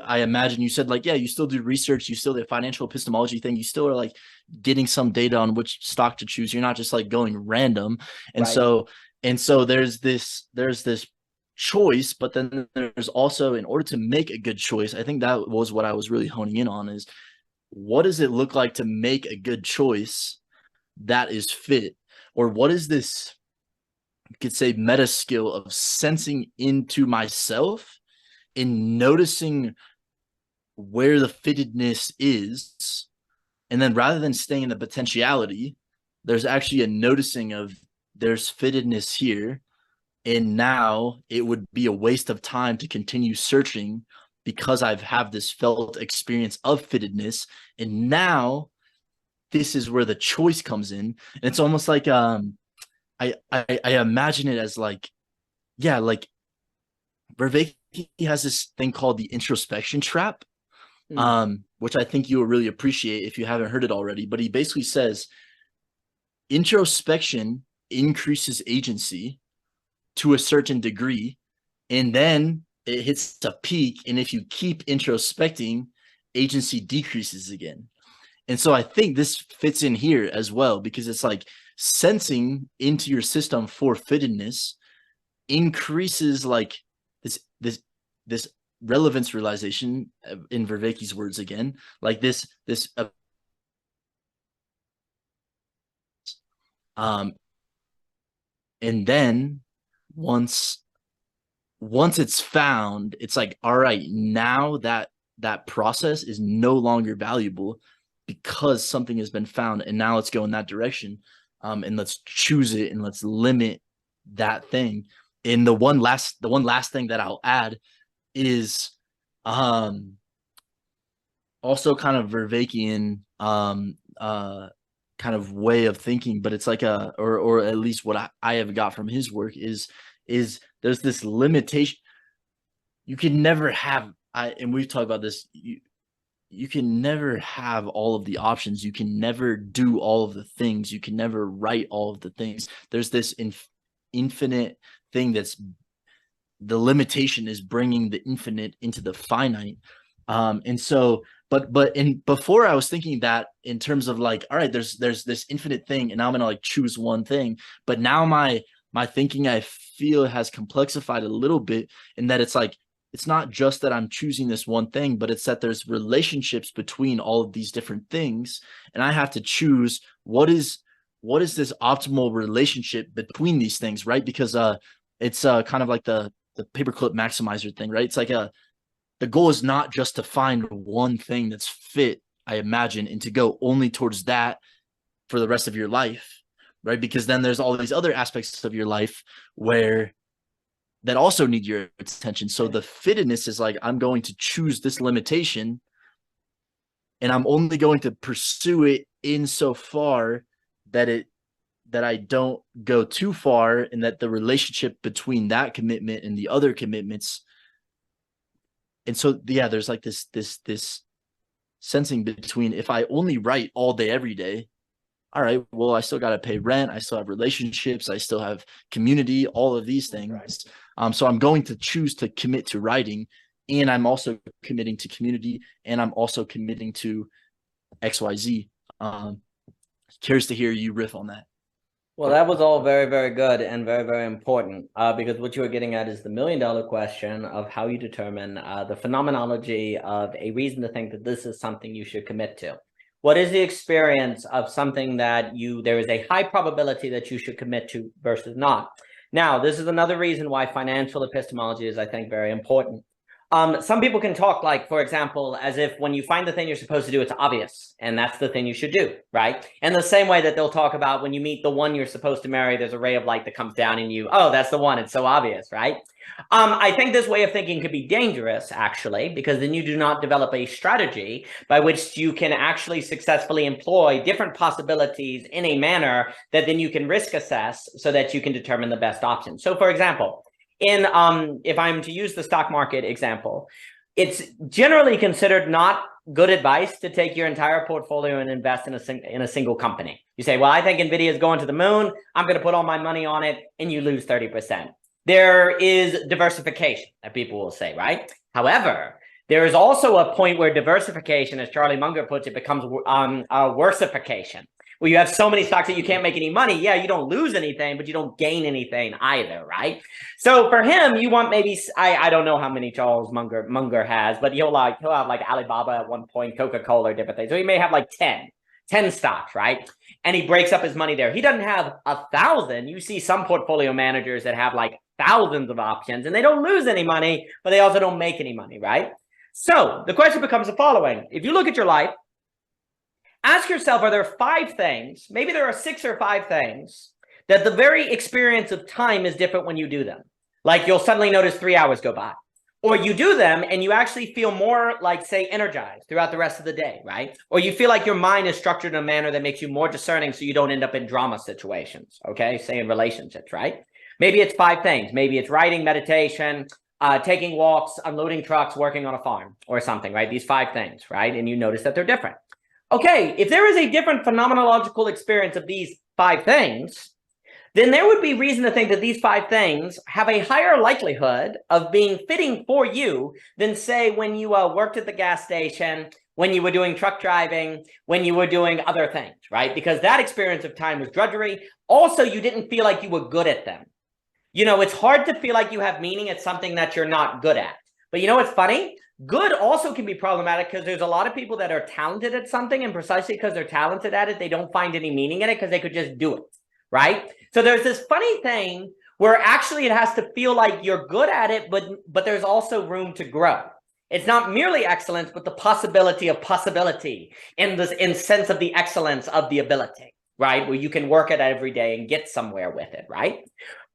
I imagine you said like, yeah, you still do research, you still do the financial epistemology thing, you still are like getting some data on which stock to choose. You're not just like going random. And
right.
so there's this choice, but then there's also, in order to make a good choice, I think that was what I was really honing in on, is what does it look like to make a good choice that is fit? Or what is this, you could say, meta skill of sensing into myself and noticing where the fittedness is, and then rather than staying in the potentiality, there's actually a noticing of there's fittedness here, and now it would be a waste of time to continue searching because I've have this felt experience of fittedness, and now this is where the choice comes in. And it's almost like I imagine it as like, yeah, like Vervaeke has this thing called the introspection trap, which I think you will really appreciate if you haven't heard it already. But he basically says introspection increases agency to a certain degree, And then it hits a peak. And if you keep introspecting, agency decreases again. And so I think this fits in here as well, because it's like sensing into your system for fittedness increases like this relevance realization, in Vervaeke's words again, like this um and then once it's found, it's like, all right, now that process is no longer valuable because something has been found, and now let's go in that direction, and let's choose it and let's limit that thing. And the one last thing that I'll add is also kind of Vervaekean kind of way of thinking, but it's like or at least what I have got from his work is there's this limitation. You can never have, and we've talked about this, you can never have all of the options. You can never do all of the things. You can never write all of the things. There's this infinite thing that's the limitation is bringing the infinite into the finite. And so, but before I was thinking that in terms of like, all right, there's this infinite thing, and now I'm gonna like choose one thing. But now my thinking, I feel, has complexified a little bit, in that it's like, it's not just that I'm choosing this one thing, but it's that there's relationships between all of these different things, and I have to choose what is this optimal relationship between these things, right? Because it's kind of like the paperclip maximizer thing, right? It's like the goal is not just to find one thing that's fit, I imagine, and to go only towards that for the rest of your life, right? Because then there's all these other aspects of your life where that also need your attention. So the fittedness is like, I'm going to choose this limitation, and I'm only going to pursue it insofar that I don't go too far, and that the relationship between that commitment and the other commitments. And so, yeah, there's like this sensing between, if I only write all day, every day, all right, well, I still got to pay rent. I still have relationships. I still have community, all of these things. So I'm going to choose to commit to writing, and I'm also committing to community, and I'm also committing to XYZ. Curious to hear you riff on that.
Well, that was all very, very good and very, very important, because what you were getting at is the $1,000,000 question of how you determine the phenomenology of a reason to think that this is something you should commit to. What is the experience of something that there is a high probability that you should commit to versus not? Now, this is another reason why financial epistemology is, I think, very important. Some people can talk, like, for example, as if when you find the thing you're supposed to do, it's obvious, and that's the thing you should do, right? And the same way that they'll talk about when you meet the one you're supposed to marry, there's a ray of light that comes down in you. Oh, that's the one. It's so obvious, right? I think this way of thinking could be dangerous, actually, because then you do not develop a strategy by which you can actually successfully employ different possibilities in a manner that then you can risk assess so that you can determine the best option. So, for example, if I'm to use the stock market example, it's generally considered not good advice to take your entire portfolio and invest in a single company. You say, well, I think Nvidia is going to the moon. I'm going to put all my money on it, and you lose 30%. There is diversification that people will say, right? However, there is also a point where diversification, as Charlie Munger puts it, becomes worsification. Where you have so many stocks that you can't make any money. Yeah, you don't lose anything, but you don't gain anything either, right? So for him, you want maybe, I don't know how many Charles Munger has, but he'll have like Alibaba at one point, Coca-Cola, or different things. So he may have like 10 stocks, right? And he breaks up his money there. He doesn't have 1,000. You see some portfolio managers that have like thousands of options, and they don't lose any money, but they also don't make any money, right? So the question becomes the following. If you look at your life, ask yourself, are there 5 things, maybe there are 6 or 5 things, that the very experience of time is different when you do them? Like you'll suddenly notice 3 hours go by. Or you do them and you actually feel more like, say, energized throughout the rest of the day, right? Or you feel like your mind is structured in a manner that makes you more discerning so you don't end up in drama situations, okay? Say in relationships, right? Maybe it's 5 things. Maybe it's writing, meditation, taking walks, unloading trucks, working on a farm or something, right? These 5 things, right? And you notice that they're different. Okay, if there is a different phenomenological experience of these 5 things, then there would be reason to think that these 5 things have a higher likelihood of being fitting for you than, say, when you worked at the gas station, when you were doing truck driving, when you were doing other things, right? Because that experience of time was drudgery. Also, you didn't feel like you were good at them. You know, it's hard to feel like you have meaning at something that you're not good at. But you know what's funny? Good also can be problematic because there's a lot of people that are talented at something, and precisely because they're talented at it, they don't find any meaning in it because they could just do it, right? So there's this funny thing where actually it has to feel like you're good at it, but there's also room to grow. It's not merely excellence, but the possibility of possibility in sense of the excellence of the ability, right? Where you can work at it every day and get somewhere with it, right?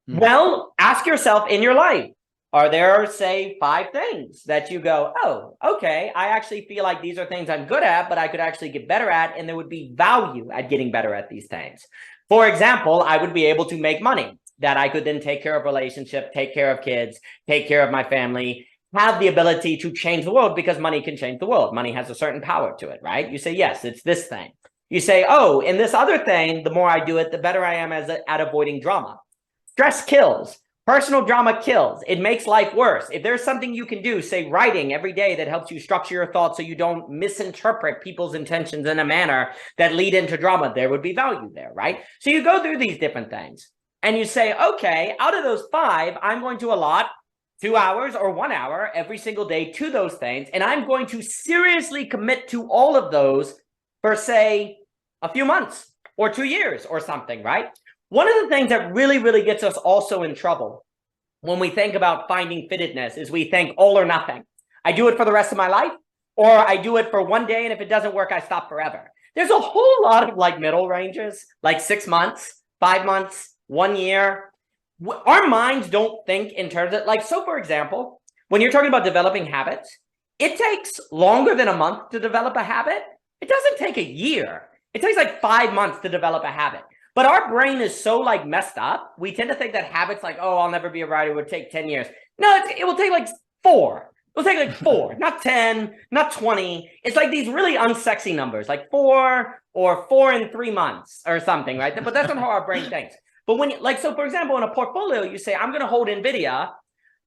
Mm-hmm. Well, ask yourself in your life, are there, say, 5 things that you go, oh, okay, I actually feel like these are things I'm good at, but I could actually get better at, and there would be value at getting better at these things. For example, I would be able to make money that I could then take care of relationships, take care of kids, take care of my family, have the ability to change the world, because money can change the world. Money has a certain power to it, right? You say, yes, it's this thing. You say, oh, in this other thing, the more I do it, the better I am at avoiding drama. Stress kills. Personal drama kills. It makes life worse. If there's something you can do, say writing every day, that helps you structure your thoughts so you don't misinterpret people's intentions in a manner that lead into drama, there would be value there, right? So you go through these different things and you say, okay, out of those 5, I'm going to allot 2 hours or 1 hour every single day to those things. And I'm going to seriously commit to all of those for, say, a few months or 2 years or something, right? One of the things that really, really gets us also in trouble when we think about finding fittedness is we think all or nothing. I do it for the rest of my life, or I do it for 1 day, and if it doesn't work, I stop forever. There's a whole lot of like middle ranges, like 6 months, 5 months, 1 year. Our minds don't think in terms of like, so for example, when you're talking about developing habits, it takes longer than a month to develop a habit. It doesn't take a year. It takes like 5 months to develop a habit. But our brain is so like messed up. We tend to think that habits like, oh, I'll never be a writer, would take 10 years. No, it will take like 4. It will take like 4, not 10, not 20. It's like these really unsexy numbers, like 4 or 4 in 3 months or something, right? But that's not how our brain thinks. But when, like, so for example, in a portfolio, you say, I'm going to hold NVIDIA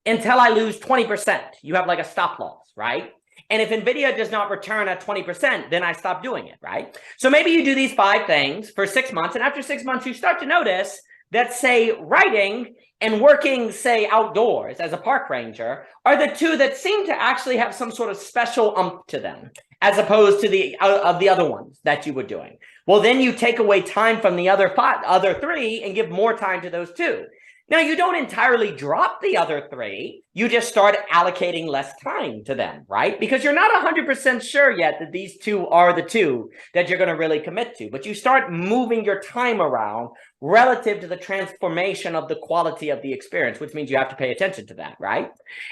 until I lose 20%. You have like a stop loss, right? And if NVIDIA does not return at 20%, then I stop doing it, right? So maybe you do these 5 things for 6 months. And after 6 months, you start to notice that, say, writing and working, say, outdoors as a park ranger are the 2 that seem to actually have some sort of special umph to them, as opposed to the other ones that you were doing. Well, then you take away time from the other 3 and give more time to those 2. Now, you don't entirely drop the other 3. You just start allocating less time to them, right? Because you're not 100% sure yet that these 2 are the 2 that you're going to really commit to. But you start moving your time around relative to the transformation of the quality of the experience, which means you have to pay attention to that, right?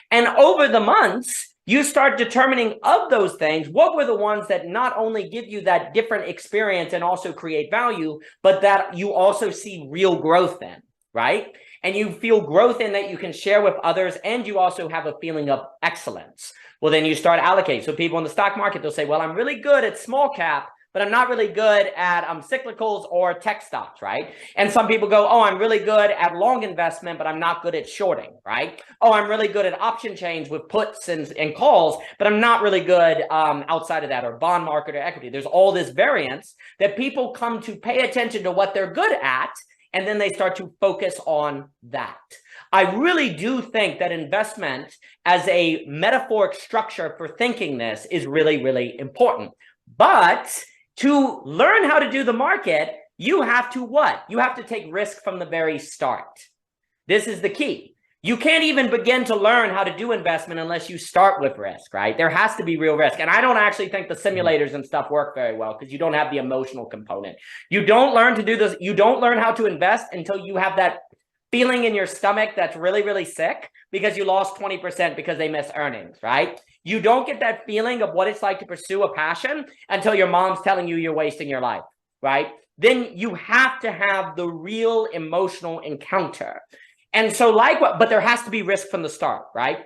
And over the months, you start determining of those things, what were the ones that not only give you that different experience and also create value, but that you also see real growth in, right? And you feel growth in that you can share with others, and you also have a feeling of excellence. Well, then you start allocating. So people in the stock market, they'll say, well, I'm really good at small cap, but I'm not really good at cyclicals or tech stocks, right? And some people go, oh, I'm really good at long investment, but I'm not good at shorting, right? Oh, I'm really good at option chains with puts and calls, but I'm not really good outside of that, or bond market or equity. There's all this variance that people come to pay attention to what they're good at, and then they start to focus on that. I really do think that investment as a metaphoric structure for thinking this is really, really important. But to learn how to do the market, you have to what? You have to take risk from the very start. This is the key. You can't even begin to learn how to do investment unless you start with risk, right? There has to be real risk. And I don't actually think the simulators and stuff work very well because you don't have the emotional component. You don't learn to do this. You don't learn how to invest until you have that feeling in your stomach that's really, really sick because you lost 20% because they missed earnings, right? You don't get that feeling of what it's like to pursue a passion until your mom's telling you you're wasting your life, right? Then you have to have the real emotional encounter. And so but there has to be risk from the start, right?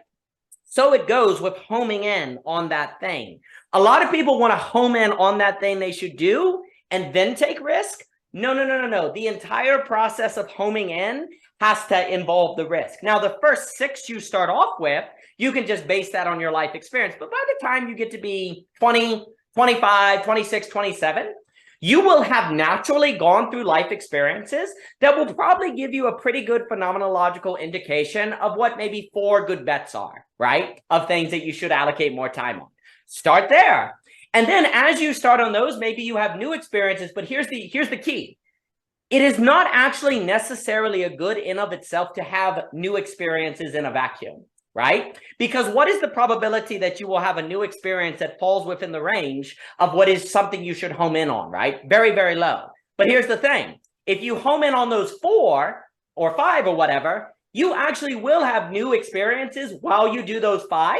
So it goes with homing in on that thing. A lot of people want to home in on that thing they should do and then take risk. No. The entire process of homing in has to involve the risk. Now, the first 6 you start off with, you can just base that on your life experience. But by the time you get to be 20, 25, 26, 27, you will have naturally gone through life experiences that will probably give you a pretty good phenomenological indication of what maybe 4 good bets are, right? Of things that you should allocate more time on. Start there. And then as you start on those, maybe you have new experiences, but here's the key. It is not actually necessarily a good in of itself to have new experiences in a vacuum, right? Because what is the probability that you will have a new experience that falls within the range of what is something you should home in on, right? Very, very low. But here's the thing. If you home in on those 4 or 5 or whatever, you actually will have new experiences while you do those 5.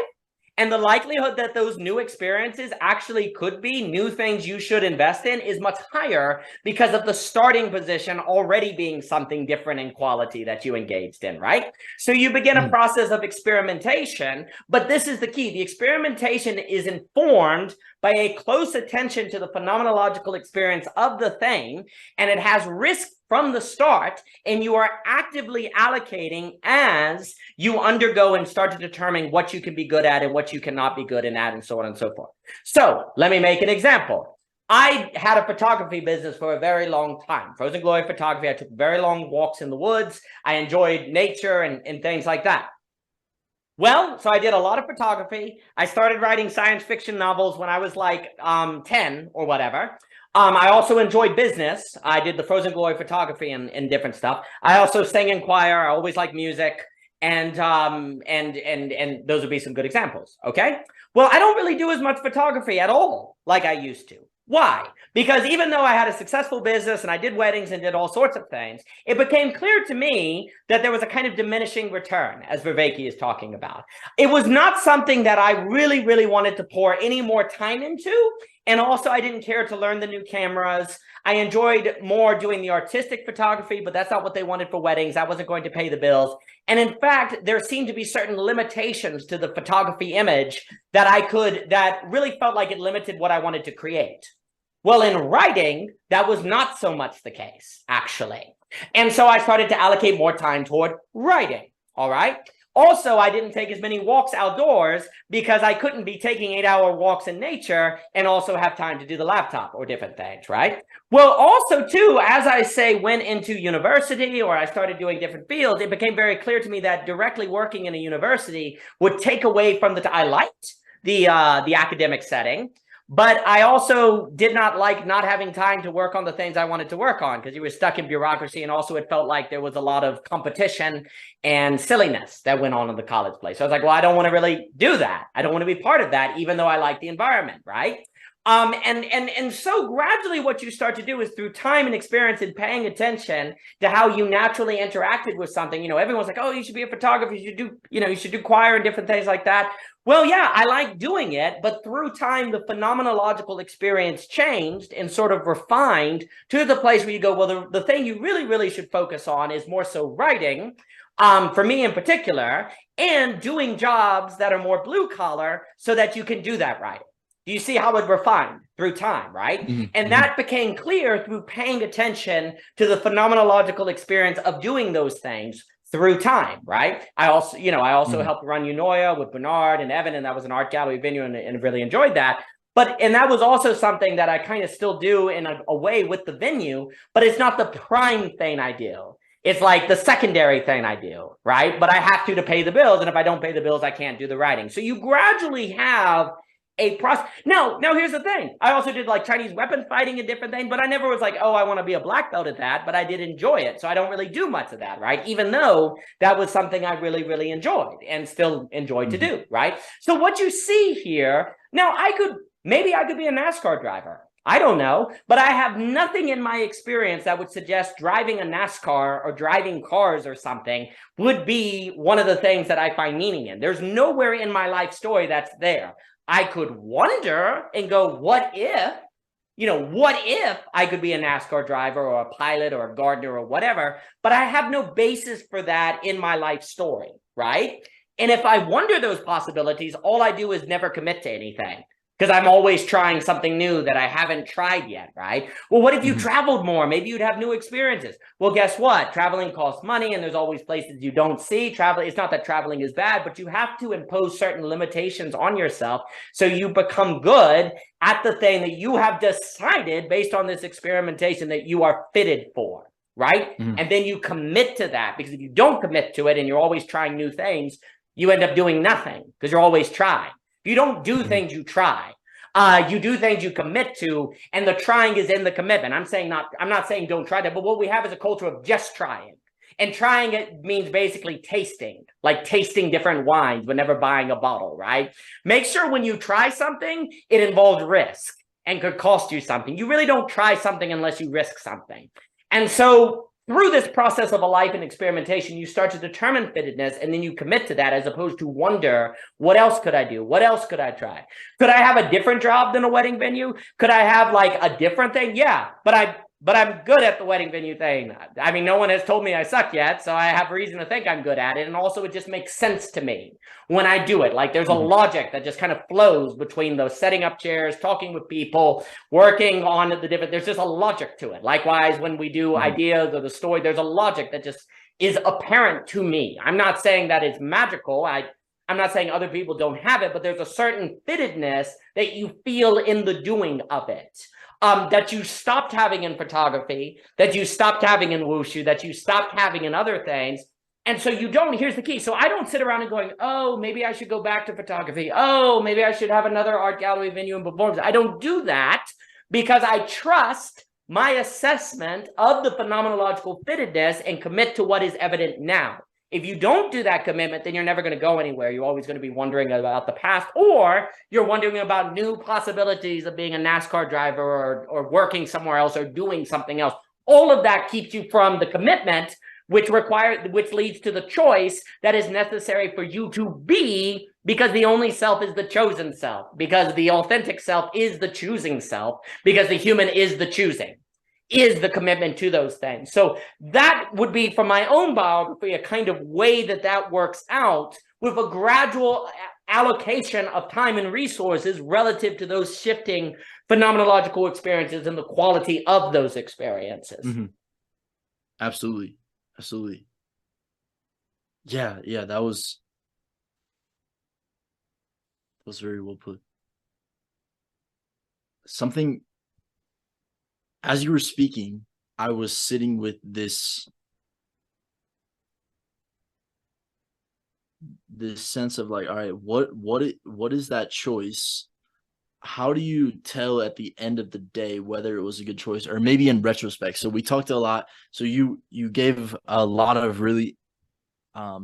And the likelihood that those new experiences actually could be new things you should invest in is much higher because of the starting position already being something different in quality that you engaged in, right? So you begin a process of experimentation, but this is the key. The experimentation is informed by a close attention to the phenomenological experience of the thing, and it has risk from the start, and you are actively allocating as you undergo and start to determine what you can be good at and what you cannot be good at, and so on and so forth. So let me make an example. I had a photography business for a very long time, Frozen Glory photography. I took very long walks in the woods. I enjoyed nature and things like that. Well, so I did a lot of photography. I started writing science fiction novels when I was like 10 or whatever. I also enjoyed business. I did the Frozen Glory photography and different stuff. I also sang in choir. I always liked music. And those would be some good examples. Okay. Well, I don't really do as much photography at all like I used to. Why? Because even though I had a successful business and I did weddings and did all sorts of things, it became clear to me that there was a kind of diminishing return, as Viveki is talking about. It was not something that I really, really wanted to pour any more time into. And also, I didn't care to learn the new cameras. I enjoyed more doing the artistic photography, but that's not what they wanted for weddings. I wasn't going to pay the bills. And in fact, there seemed to be certain limitations to the photography image that really felt like it limited what I wanted to create. Well, in writing, that was not so much the case, actually. And so I started to allocate more time toward writing, all right? Also, I didn't take as many walks outdoors because I couldn't be taking 8-hour walks in nature and also have time to do the laptop or different things, right? Well, also, too, as I say, went into university or I started doing different fields, it became very clear to me that directly working in a university would take away from I liked the academic setting. But I also did not like not having time to work on the things I wanted to work on because you were stuck in bureaucracy. And also it felt like there was a lot of competition and silliness that went on in the college place. So I was like, well, I don't want to really do that. I don't want to be part of that, even though I like the environment, right? And so gradually what you start to do is through time and experience and paying attention to how you naturally interacted with something. You know, everyone's like, oh, you should be a photographer. You should do choir and different things like that. Well, yeah, I like doing it, but through time, the phenomenological experience changed and sort of refined to the place where you go, well, the thing you really, really should focus on is more so writing, for me in particular, and doing jobs that are more blue collar so that you can do that writing. Do you see how it refined through time, right? Mm-hmm. And that became clear through paying attention to the phenomenological experience of doing those things through time, right? I also helped run Unoya with Bernard and Evan, and that was an art gallery venue, and really enjoyed that. And that was also something that I kind of still do in a way with the venue, but it's not the prime thing I do. It's like the secondary thing I do, right? But I have to pay the bills, and if I don't pay the bills, I can't do the writing. So you gradually have a process. Now here's the thing. I also did like Chinese weapon fighting and different things, but I never was like, oh, I want to be a black belt at that, but I did enjoy it. So I don't really do much of that, right? Even though that was something I really, really enjoyed and still enjoy to do, right? So what you see here, now maybe I could be a NASCAR driver. I don't know, but I have nothing in my experience that would suggest driving a NASCAR or driving cars or something would be one of the things that I find meaning in. There's nowhere in my life story that's there. I could wonder and go, what if I could be a NASCAR driver or a pilot or a gardener or whatever, but I have no basis for that in my life story, right? And if I wonder those possibilities, all I do is never commit to anything. because I'm always trying something new that I haven't tried yet, right? Well, what if you
Mhm.
traveled more? Maybe you'd have new experiences. Well, guess what? Traveling costs money, and there's always places you don't see. Traveling, it's not that traveling is bad, but you have to impose certain limitations on yourself so you become good at the thing that you have decided based on this experimentation that you are fitted for, right?
Mhm.
And then you commit to that, because if you don't commit to it and you're always trying new things, you end up doing nothing because you're always trying. You don't do
Mhm.
things you try. You do things you commit to, and the trying is in the commitment. I'm not saying don't try that, but what we have is a culture of just trying. And trying it means basically tasting, like tasting different wines but never buying a bottle, right? Make sure when you try something, it involves risk and could cost you something. You really don't try something unless you risk something. And so through this process of a life and experimentation, you start to determine fittedness, and then you commit to that, as opposed to wonder, what else could I do? What else could I try? Could I have a different job than a wedding venue? Could I have like a different thing? Yeah, but I'm good at the wedding venue thing. I mean, no one has told me I suck yet, so I have reason to think I'm good at it. And also, it just makes sense to me when I do it. Like, there's a
Mhm.
logic that just kind of flows between those setting up chairs, talking with people, working on the different. There's just a logic to it. Likewise, when we do
Mhm.
ideas or the story, there's a logic that just is apparent to me. I'm not saying that it's magical. I'm not saying other people don't have it, but there's a certain fittedness that you feel in the doing of it. That you stopped having in photography, that you stopped having in wushu, that you stopped having in other things. And so you don't, here's the key. So I don't sit around and going, oh, maybe I should go back to photography. Oh, maybe I should have another art gallery venue and performance. I don't do that because I trust my assessment of the phenomenological fittedness and commit to what is evident now. If you don't do that commitment, then you're never going to go anywhere. You're always going to be wondering about the past, or you're wondering about new possibilities of being a NASCAR driver, or working somewhere else, or doing something else. All of that keeps you from the commitment, which leads to the choice that is necessary for you to be, because the only self is the chosen self, because the authentic self is the choosing self, because the human is the choosing, is the commitment to those things. So that would be, from my own biography, a kind of way that works out, with a gradual allocation of time and resources relative to those shifting phenomenological experiences and the quality of those experiences.
Mhm. Absolutely. Absolutely. Yeah, yeah, that was very well put. Something, as you were speaking, I was sitting with this sense of like, all right, what is that choice? How do you tell at the end of the day whether it was a good choice, or maybe in retrospect? So we talked a lot. So you gave a lot of really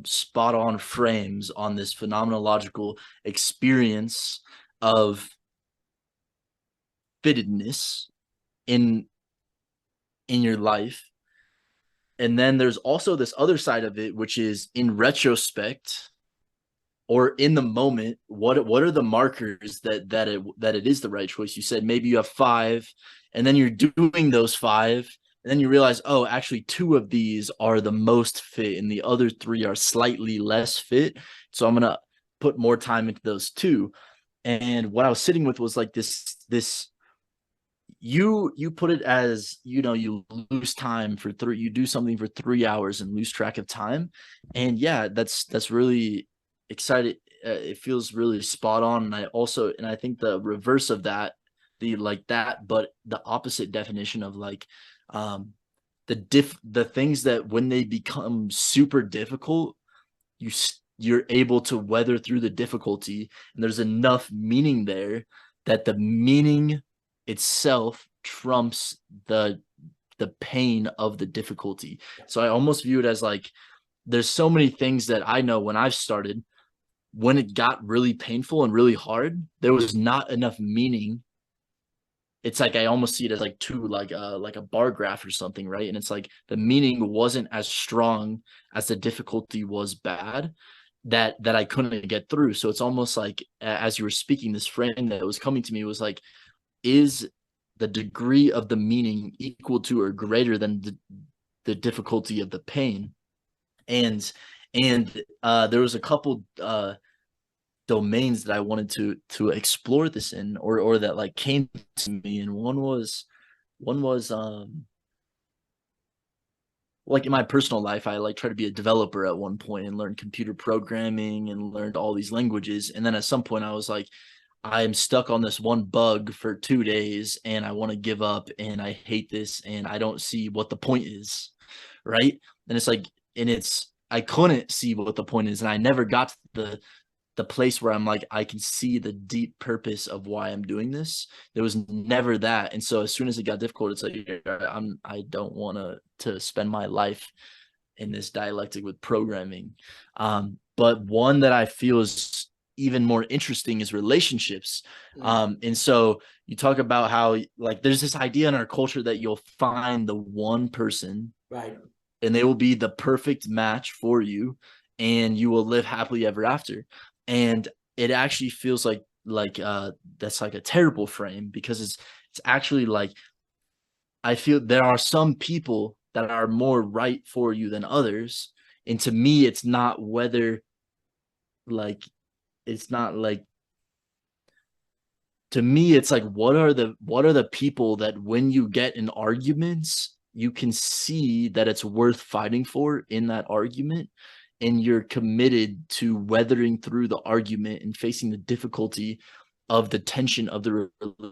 spot on frames on this phenomenological experience of fittedness in your life. And then there's also this other side of it, which is in retrospect, or in the moment, what are the markers that it is the right choice? You said maybe you have five, and then you're doing those five, and then you realize, oh, actually two of these are the most fit and the other three are slightly less fit, so I'm gonna put more time into those two. And what I was sitting with was like this you put it as, you lose time for three, you do something for 3 hours and lose track of time. And yeah, that's really excited. It feels really spot on. And I think the reverse of that, the like that, but the opposite definition of like, um the things that when they become super difficult, you're able to weather through the difficulty, and there's enough meaning there that the meaning itself trumps the pain of the difficulty. So I almost view it as like, there's so many things that I know when I've started, when it got really painful and really hard, there was not enough meaning. It's like I almost see it as like two, like a bar graph or something, right? And it's like the meaning wasn't as strong as the difficulty was bad, that I couldn't get through. So it's almost like, as you were speaking, this frame that was coming to me was like, is the degree of the meaning equal to or greater than the difficulty of the pain? And there was a couple domains that I wanted to explore this in, or that like came to me. And one was like in my personal life, I like tried to be a developer at one point and learned computer programming and learned all these languages. And then at some point I was like, I'm stuck on this one bug for 2 days and I want to give up and I hate this and I don't see what the point is. Right. And it's like, and it's, I couldn't see what the point is. And I never got to the place where I'm like, I can see the deep purpose of why I'm doing this. There was never that. And so as soon as it got difficult, it's like, I don't want to spend my life in this dialectic with programming. But one that I feel is even more interesting is relationships. And so you talk about how like there's this idea in our culture that you'll find the one person,
right,
and they will be the perfect match for you and you will live happily ever after. And it actually feels like that's like a terrible frame, because it's actually like, I feel there are some people that are more right for you than others. And to me, it's not whether like, it's not like, to me, it's like, what are the people that when you get in arguments, you can see that it's worth fighting for in that argument, and you're committed to weathering through the argument and facing the difficulty of the tension of the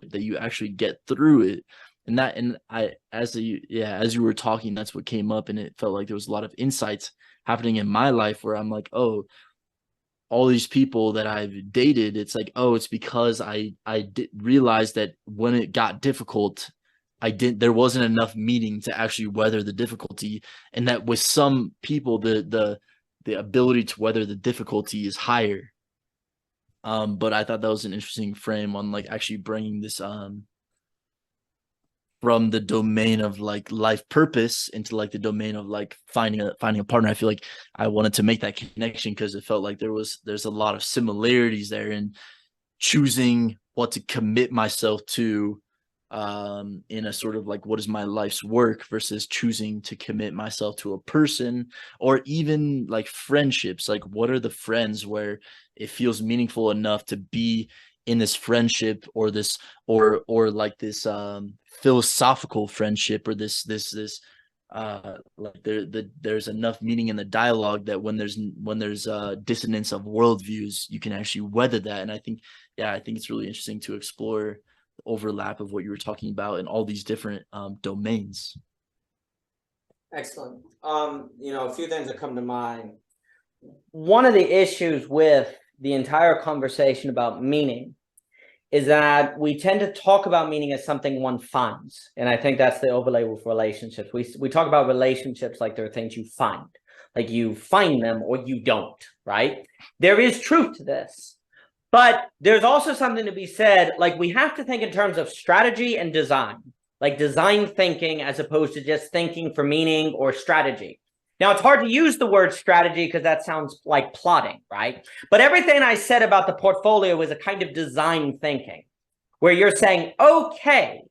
that you actually get through it. And that, and I, as you were talking, that's what came up, and it felt like there was a lot of insights happening in my life where I'm like, oh, all these people that I've dated, it's like, oh, it's because I did realize that when it got difficult, there wasn't enough meaning to actually weather the difficulty. And that with some people, the ability to weather the difficulty is higher. But I thought that was an interesting frame on like actually bringing this from the domain of like life purpose into like the domain of like finding a partner. I feel like I wanted to make that connection because it felt like there's a lot of similarities there in choosing what to commit myself to, in a sort of like, what is my life's work, versus choosing to commit myself to a person, or even like friendships. Like, what are the friends where it feels meaningful enough to be in this friendship, or this, or like this philosophical friendship, or this like there's enough meaning in the dialogue that when there's dissonance of worldviews, you can actually weather that. And I think it's really interesting to explore the overlap of what you were talking about in all these different domains.
Excellent. A few things that come to mind. One of the issues with the entire conversation about meaning is that we tend to talk about meaning as something one finds. And I think that's the overlay with relationships. We talk about relationships like they're things you find, like you find them or you don't, right? There is truth to this, but there's also something to be said, like we have to think in terms of strategy and design, like design thinking as opposed to just thinking for meaning or strategy. Now, it's hard to use the word strategy because that sounds like plotting, right? But everything I said about the portfolio is a kind of design thinking, where you're saying, okay,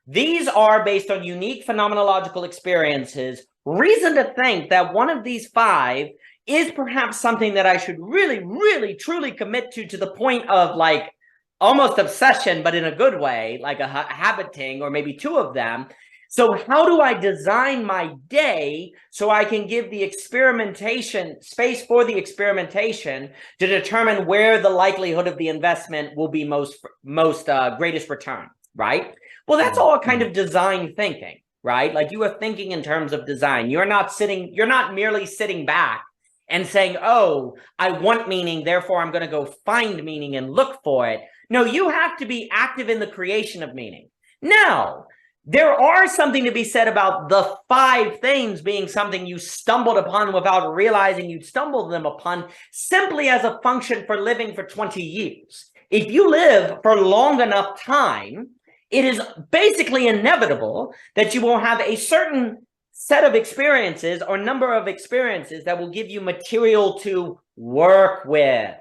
these are based on unique phenomenological experiences, reason to think that one of these five is perhaps something that I should really, really, truly commit to the point of like almost obsession, but in a good way, like a habiting, or maybe two of them. So how do I design my day so I can give the experimentation space for the experimentation to determine where the likelihood of the investment will be most greatest return, right? Well, that's all kind of design thinking, right? Like you are thinking in terms of design. You're not merely sitting back and saying, oh, I want meaning, therefore I'm going to go find meaning and look for it. No, you have to be active in the creation of meaning. Now, there are something to be said about the five things being something you stumbled upon without realizing you'd stumbled them upon, simply as a function for living for 20 years. If you live for long enough time, it is basically inevitable that you will have a certain set of experiences or number of experiences that will give you material to work with.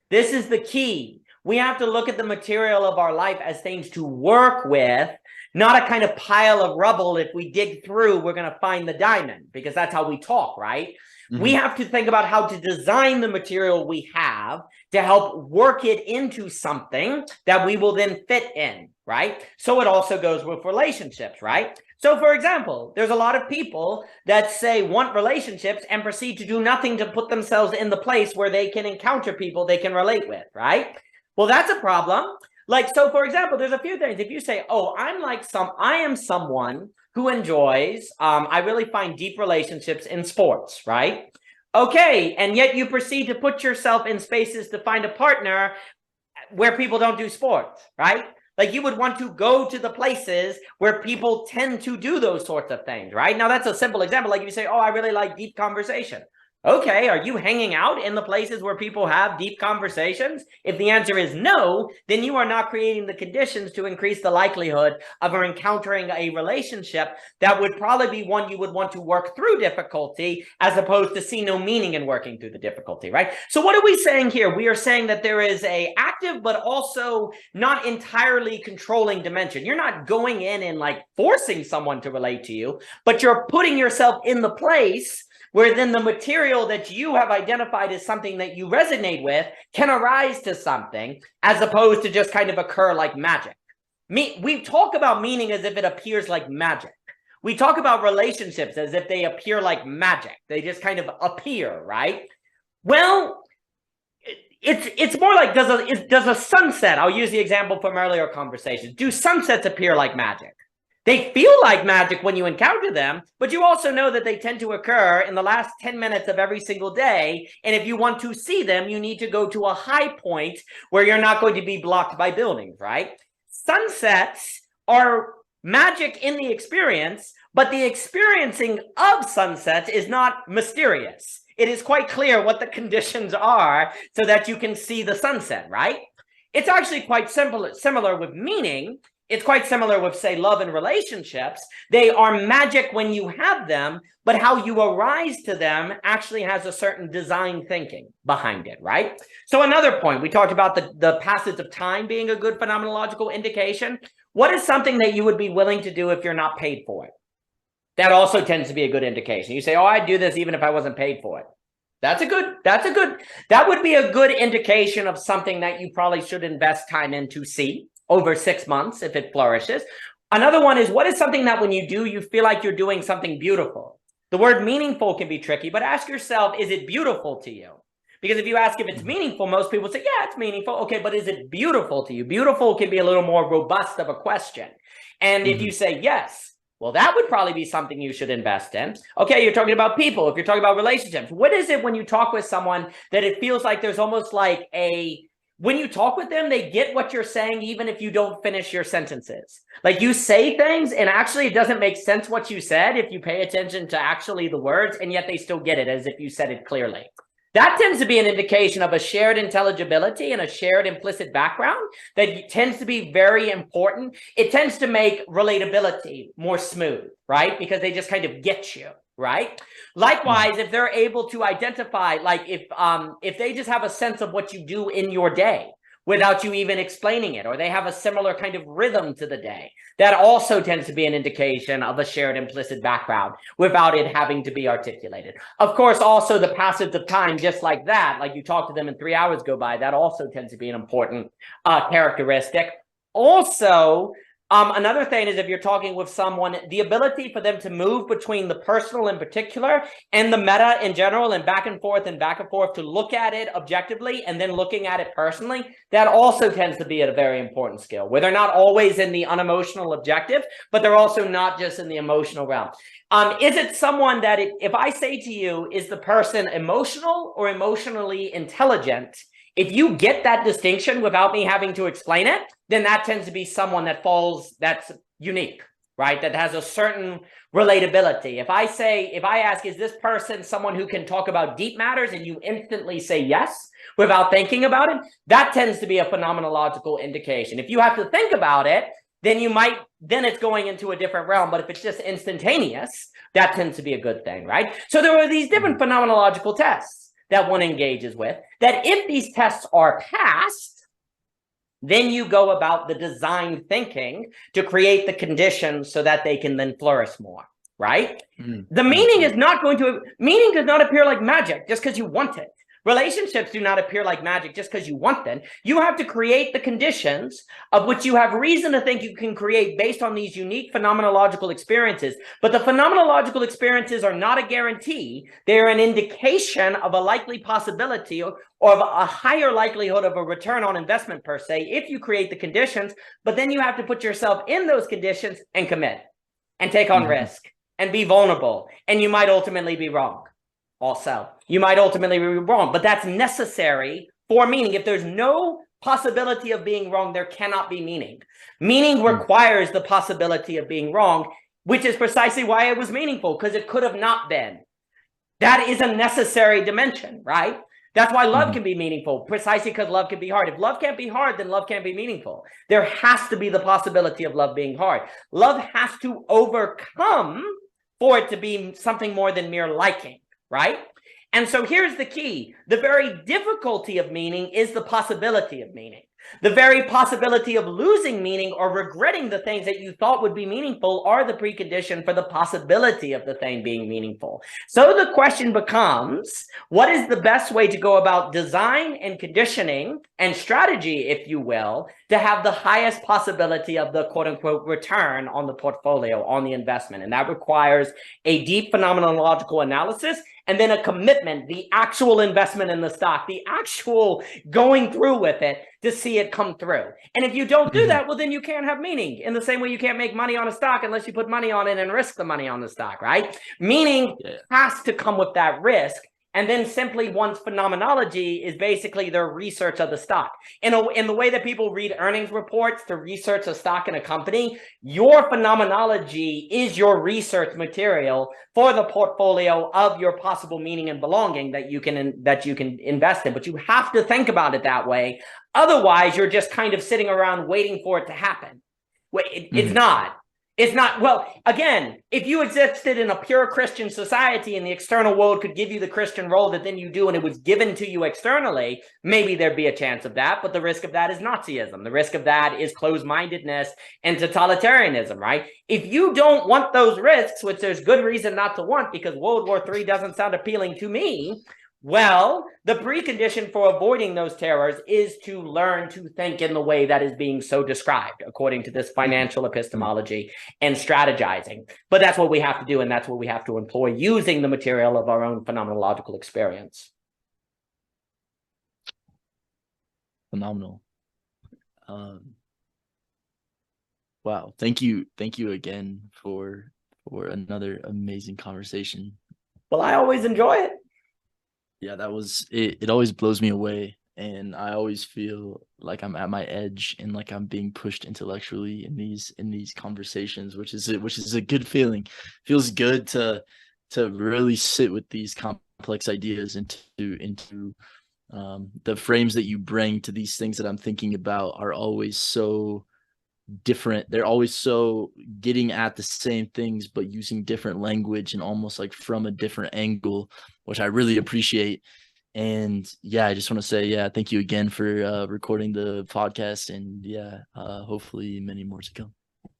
This is the key. We have to look at the material of our life as things to work with, not a kind of pile of rubble. If we dig through, we're going to find the diamond, because that's how we talk, right? We have to think about how to design the material we have to help work it into something that we will then fit in, right? So it also goes with relationships, right? So for example, there's a lot of people that say want relationships and proceed to do nothing to put themselves in the place where they can encounter people they can relate with, right? Well, that's a problem. Like, so for example, there's a few things. If you say, oh, I am someone who enjoys, I really find deep relationships in sports, right? Okay, and yet you proceed to put yourself in spaces to find a partner where people don't do sports, right? Like you would want to go to the places where people tend to do those sorts of things, right? Now that's a simple example. Like if you say, oh, I really like deep conversation. Okay, are you hanging out in the places where people have deep conversations? If the answer is no, then you are not creating the conditions to increase the likelihood of encountering a relationship that would probably be one you would want to work through difficulty as opposed to see no meaning in working through the difficulty, right? So what are we saying here? We are saying that there is a active but also not entirely controlling dimension. You're not going in and like forcing someone to relate to you, but you're putting yourself in the place where then the material that you have identified as something that you resonate with can arise to something as opposed to just kind of occur like magic. We talk about meaning as if it appears like magic. We talk about relationships as if they appear like magic. They just kind of appear, right? Well, it's more like does a sunset, I'll use the example from earlier conversations, do sunsets appear like magic? They feel like magic when you encounter them, but you also know that they tend to occur in the last 10 minutes of every single day. And if you want to see them, you need to go to a high point where you're not going to be blocked by buildings, right? Sunsets are magic in the experience, but the experiencing of sunsets is not mysterious. It is quite clear what the conditions are so that you can see the sunset, right? It's actually quite similar with meaning. It's quite similar with, say, love and relationships. They are magic when you have them, but how you arise to them actually has a certain design thinking behind it, right? So another point, we talked about the passage of time being a good phenomenological indication. What is something that you would be willing to do if you're not paid for it? That also tends to be a good indication. You say, oh, I'd do this even if I wasn't paid for it. That would be a good indication of something that you probably should invest time in to see over 6 months if it flourishes. Another one is, what is something that when you do, you feel like you're doing something beautiful? The word meaningful can be tricky, but ask yourself, is it beautiful to you? Because if you ask if it's meaningful, most people say, yeah, it's meaningful. Okay, but is it beautiful to you? Beautiful can be a little more robust of a question. And if you say yes, well, that would probably be something you should invest in. Okay, you're talking about people. If you're talking about relationships, what is it when you talk with someone that it feels like there's almost like when you talk with them, they get what you're saying, even if you don't finish your sentences. Like you say things and actually it doesn't make sense what you said if you pay attention to actually the words, and yet they still get it as if you said it clearly. That tends to be an indication of a shared intelligibility and a shared implicit background that tends to be very important. It tends to make relatability more smooth, right? Because they just kind of get you, right? Likewise, if they're able to identify, like if they just have a sense of what you do in your day without you even explaining it, or they have a similar kind of rhythm to the day, that also tends to be an indication of a shared implicit background without it having to be articulated. Of course, also the passage of time, just like that, like you talk to them and 3 hours go by, that also tends to be an important characteristic. Also, another thing is if you're talking with someone, the ability for them to move between the personal in particular and the meta in general and back and forth to look at it objectively and then looking at it personally, that also tends to be a very important skill, where they're not always in the unemotional objective, but they're also not just in the emotional realm. Is it someone that if I say to you, is the person emotional or emotionally intelligent? If you get that distinction without me having to explain it, then that tends to be someone that's unique, right? That has a certain relatability. If I ask, is this person someone who can talk about deep matters, and you instantly say yes without thinking about it, that tends to be a phenomenological indication. If you have to think about it, then it's going into a different realm. But if it's just instantaneous, that tends to be a good thing, right? So there are these different phenomenological tests that one engages with, that if these tests are passed, then you go about the design thinking to create the conditions so that they can then flourish more, right?
Mm-hmm.
The meaning is not going to, meaning does not appear like magic just because you want it. Relationships do not appear like magic just because you want them. You have to create the conditions of which you have reason to think you can create based on these unique phenomenological experiences. But the phenomenological experiences are not a guarantee. They're an indication of a likely possibility or of a higher likelihood of a return on investment per se, if you create the conditions. But then you have to put yourself in those conditions and commit and take on risk and be vulnerable. And you might ultimately be wrong. Also, you might ultimately be wrong, but that's necessary for meaning. If there's no possibility of being wrong, there cannot be meaning. Meaning requires the possibility of being wrong, which is precisely why it was meaningful, because it could have not been. That is a necessary dimension, right? That's why love can be meaningful, precisely because love can be hard. If love can't be hard, then love can't be meaningful. There has to be the possibility of love being hard. Love has to overcome for it to be something more than mere liking. Right? And so here's the key. The very difficulty of meaning is the possibility of meaning. The very possibility of losing meaning or regretting the things that you thought would be meaningful are the precondition for the possibility of the thing being meaningful. So the question becomes, what is the best way to go about design and conditioning and strategy, if you will, to have the highest possibility of the quote unquote return on the portfolio, on the investment? And that requires a deep phenomenological analysis and then a commitment, the actual investment in the stock, the actual going through with it to see it come through. And if you don't do that, well, then you can't have meaning. In the same way you can't make money on a stock unless you put money on it and risk the money on the stock, right? Meaning has to come with that risk. And then simply one's phenomenology is basically their research of the stock. In the way that people read earnings reports to research a stock in a company, your phenomenology is your research material for the portfolio of your possible meaning and belonging that you can invest in. But you have to think about it that way. Otherwise, you're just kind of sitting around waiting for it to happen. It's not. It's not. Well, again, if you existed in a pure Christian society and the external world could give you the Christian role that then you do and it was given to you externally, maybe there'd be a chance of that. But the risk of that is Nazism. The risk of that is closed-mindedness and totalitarianism, right? If you don't want those risks, which there's good reason not to want because World War III doesn't sound appealing to me, well, the precondition for avoiding those terrors is to learn to think in the way that is being so described, according to this financial epistemology and strategizing. But that's what we have to do, and that's what we have to employ using the material of our own phenomenological experience.
Phenomenal. Wow. Thank you again for another amazing conversation.
Well, I always enjoy it.
Yeah, that was it. It always blows me away, and I always feel like I'm at my edge and like I'm being pushed intellectually in these conversations, which is a good feeling. Feels good to really sit with these complex ideas into the frames that you bring to these things that I'm thinking about are always so different. They're always so getting at the same things but using different language and almost like from a different angle, which I really appreciate. And yeah, I just want to say thank you again for recording the podcast, and hopefully many more to come.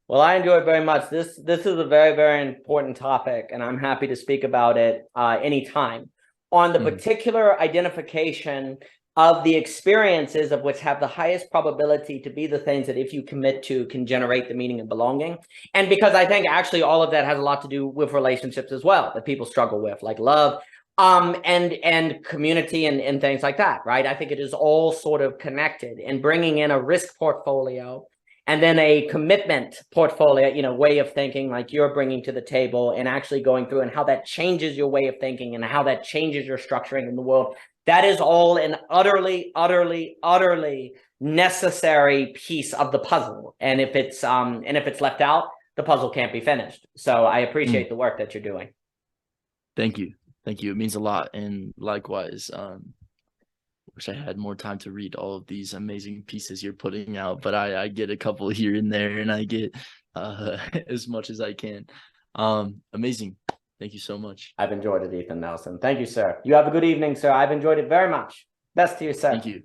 Well, I enjoy it very much. This is a very, very important topic, and I'm happy to speak about it anytime on the particular identification of the experiences of which have the highest probability to be the things that if you commit to can generate the meaning of belonging. And because I think actually all of that has a lot to do with relationships as well, that people struggle with, like love and community and things like that, right? I think it is all sort of connected, and bringing in a risk portfolio and then a commitment portfolio, way of thinking like you're bringing to the table, and actually going through and how that changes your way of thinking and how that changes your structuring in the world. That is all an utterly, utterly, utterly necessary piece of the puzzle. And if it's left out, the puzzle can't be finished. So I appreciate the work that you're doing.
Thank you. It means a lot. And likewise, wish I had more time to read all of these amazing pieces you're putting out, but I get a couple here and there, and I get as much as I can. Amazing. Thank you so much.
I've enjoyed it, Ethan Nelson. Thank you, sir. You have a good evening, sir. I've enjoyed it very much. Best to you, sir.
Thank you.